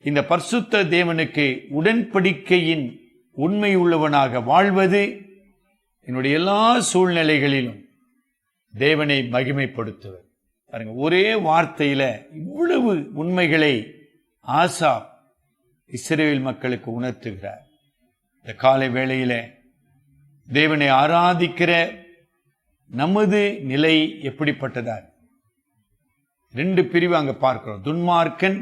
இந்த பரிசுத்த தேவனுக்கு உடன்படிக்கையின் உண்மை உள்ளவனாக வாழ்வது, என்னுடைய எல்லா சூழ்நிலைகளிலும் தேவனை மகிமைப்படுத்துவது. பாருங்க, ஒரே வார்த்தையில இவ்வளவு உண்மைகளை ஆசாப் இஸ்ரவேல் மக்களுக்கு உணர்த்துகிறார். இந்த காலை வேளையில தேவனை ஆராதிக்கிற நமது நிலை எப்படிப்பட்டதா? 2 பிரிவு அங்க பார்க்கிறோம். துன்மார்க்கன்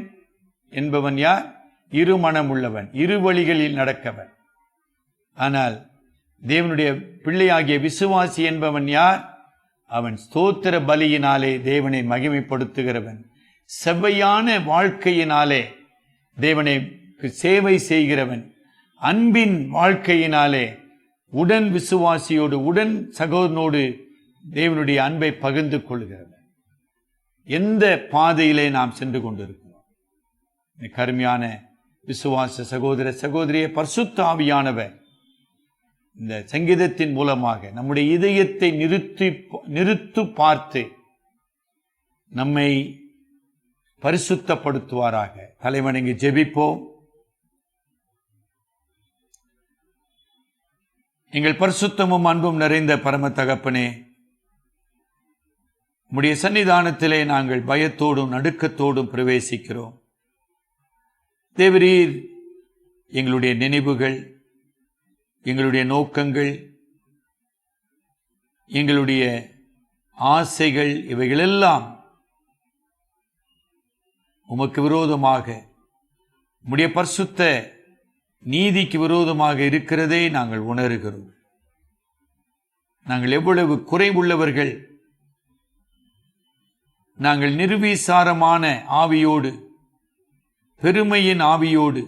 என்பவன் யார்? இருமனம் உள்ளவன், இரு வழிகளில் நடக்கவன். ஆனால் தேவனுடைய பிள்ளையாகிய விசுவாசி என்பவன் யார்? அவன் ஸ்தோத்திர பலியினாலே தேவனை மகிமைப்படுத்துகிறவன், செவ்வையான வாழ்க்கையினாலே தேவனை சேவை செய்கிறவன், அன்பின் வாழ்க்கையினாலே உடன் விசுவாசியோடு, உடன் சகோதரனோடு தேவனுடைய அன்பை பகிர்ந்து கொள்கிறவன். எந்த பாதையிலே நாம் சென்று கொண்டிருக்கிறோம்? கருமையான விசுவாச சகோதர சகோதரிய, பரிசுத்த ஆவியானவர் இந்த சங்கீதத்தின் மூலமாக நம்முடைய இதயத்தை நிறுத்து பார்த்து நம்மை பரிசுத்தப்படுத்துவாராக. தலைவணங்கி ஜெபிப்போம். எங்கள் பரிசுத்தமும் அன்பும் நிறைந்த பரம தகப்பனே, உம்முடைய சன்னிதானத்திலே நாங்கள் பயத்தோடும் நடுக்கத்தோடும் பிரவேசிக்கிறோம். தேவரீர் எங்களுடைய நினைவுகள், எங்களுடைய நோக்கங்கள், எங்களுடைய ஆசைகள் இவைகளெல்லாம் உமக்கு விரோதமாக, உம்முடைய பரிசுத்த நீதிக்கு விரோதமாக இருக்கிறதை நாங்கள் உணர்கிறோம். நாங்கள் எவ்வளவு குறைவுள்ளவர்கள்! நாங்கள் நிர்விசாரமான ஆவியோடு, பெருமையின் ஆவியோடு,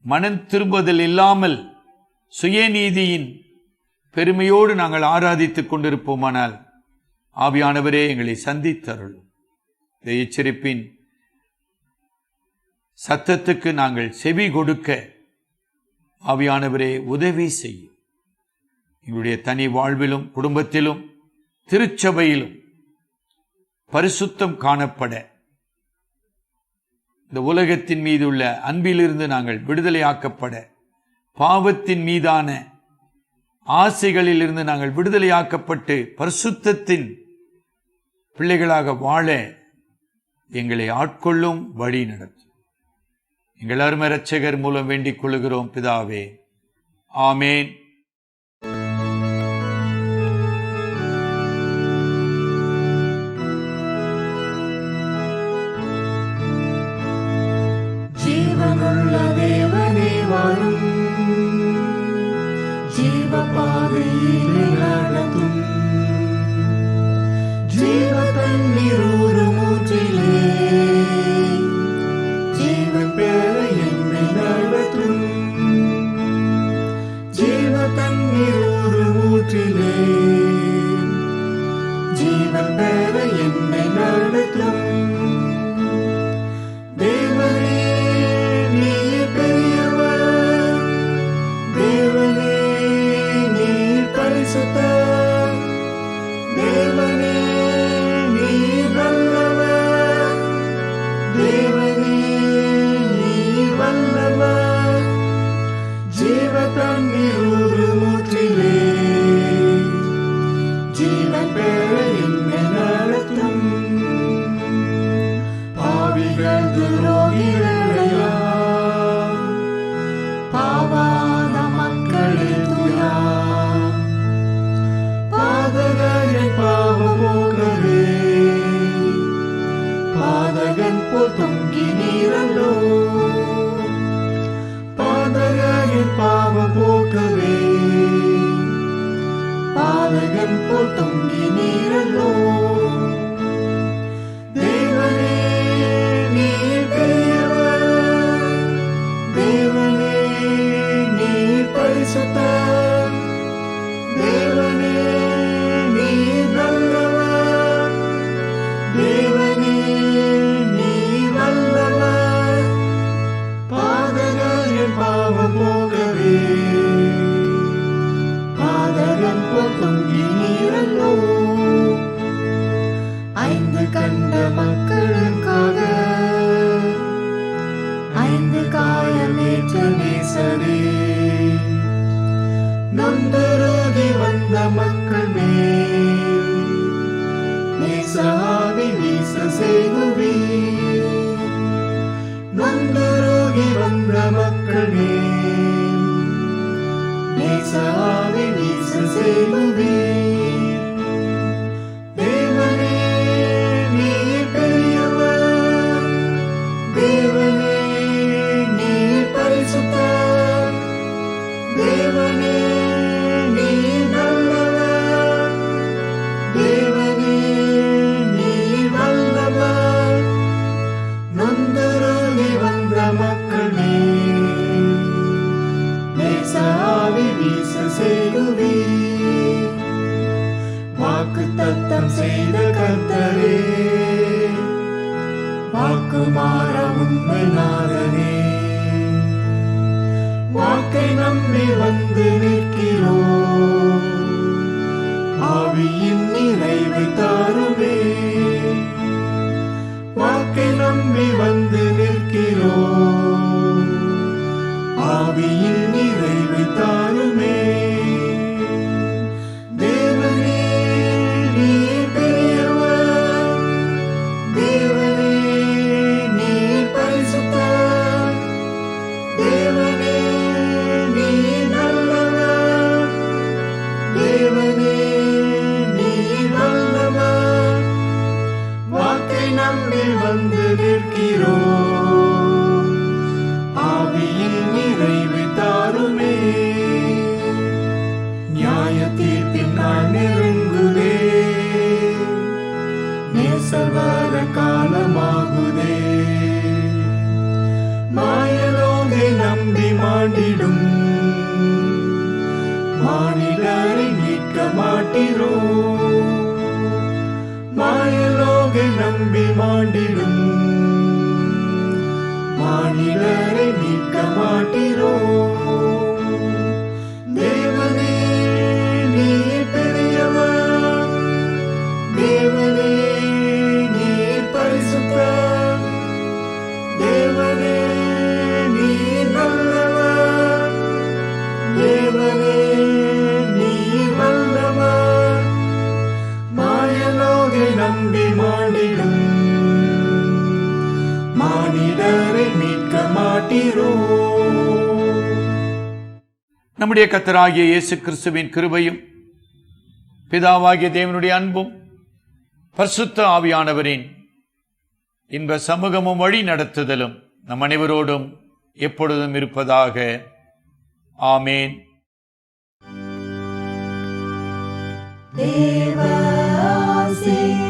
மனம் திரும்புதல் இல்லாமல் சுயநீதியின் பெருமையோடு நாங்கள் ஆராதித்துக் கொண்டிருப்போமானால், ஆவியானவரே எங்களை சந்தித்தருளும். இந்த எச்சரிப்பின் சத்தத்துக்கு நாங்கள் செவி கொடுக்க ஆவியானவரே உதவி செய்யும். எங்களுடைய தனி வாழ்விலும், குடும்பத்திலும், திருச்சபையிலும் பரிசுத்தம் காணப்பட, இந்த உலகத்தின் மீது உள்ள அன்பிலிருந்து நாங்கள் விடுதலையாக்கப்பட, பாவத்தின் மீதான ஆசைகளிலிருந்து நாங்கள் விடுதலையாக்கப்பட்டு பரிசுத்தத்தின் பிள்ளைகளாக வாழ எங்களை ஆட்கொள்ளும், வழி நடத்தும். எங்கள் அருமை இரட்சகர் மூலம் வேண்டிக் கொள்கிறோம் பிதாவே, ஆமேன். ஜீவனுள்ள தேவனே வாரும், ஜீவ பாதையிலே நடத்தும், ஜீவ தண்ணீர் ஊறும் ஊற்றிலே ஜீவன் பெற என்னை நடத்தும், ஜீவ தண்ணீர் ஊறும் ஊற்றிலே ஜீவன் பெற என்னை நடத்தும். தேவனே நீர் பெரியவர், தேவனே நீர் பரிசுத்தர், தேவனே நீர் வல்லவர், தேவனே நீர் வல்லவர், ஜீவ தண்ணீர் ஊறும் ஊற்றிலே ஜீவன் பெற என்னை நடத்தும். பாவிகள் துரோகிகளையா, பாவாத மக்களே துயா, பாதகரை பாவம் போக்கவே, பாதகன் போல் தொங்கி நீரல்லோ, பாதகரின் பாவம் போக்கவே, பாதகன் போல் தொங்கி நீரல்லோ. தேவனே நீர் பெரியவர், தேவனே நீர் பரிசுத்தர், தேவனே நீர் நல்லவர், தேவனே நீர் வல்லவர், பாதகரின் பாவம் போக்கவே, பாதகன் போல் தொங்கி நீரல்லோ. ஐந்து கண்ட மக்களுக்காக ஐந்து காயமேற்ற நேசரே, நொந்தருகி வந்த மக்கள் மேல் நேசாவி வீச செய்குவீர், நொந்தருகி வந்த மக்கள் மேல் நேசாவி வீச செய்குவீர். தேவனே நீர் பெரியவர், தேவனே நீர் பரிசுத்தர், தேவனே நீர் நல்லவர், தேவனே நீர் வல்லவர், நொந்தருகி வந்த மக்கள் மேல் நேசாவி வீச செய்குவீர். மானிடரை மீட்க மாட்டீரோ மாயலோகை நம்பி மாண்டிடும் மானிடரை மீட்க மாட்டீரோ தேவனே நீர் பெரியவர் தேவனே நீர் பரிசுத்தர் தேவனே நீர் நல்லவர் தேவனே நீர் வல்லவர் மாயலோகை நம்பி மாண்டிடும் மானிடரை மீட்க மாட்டீரோ நம்முடைய கர்த்தராகிய இயேசு கிறிஸ்துவின் கிருபையும் பிதாவாகிய தேவனுடைய அன்பும் பரிசுத்த ஆவியானவரின் இன்ப சமூகமும் வழி நடத்துதலும் நம் அனைவரோடும் எப்பொழுதும் இருப்பதாக. ஆமேன். தேவ ஆசீர்வாதம்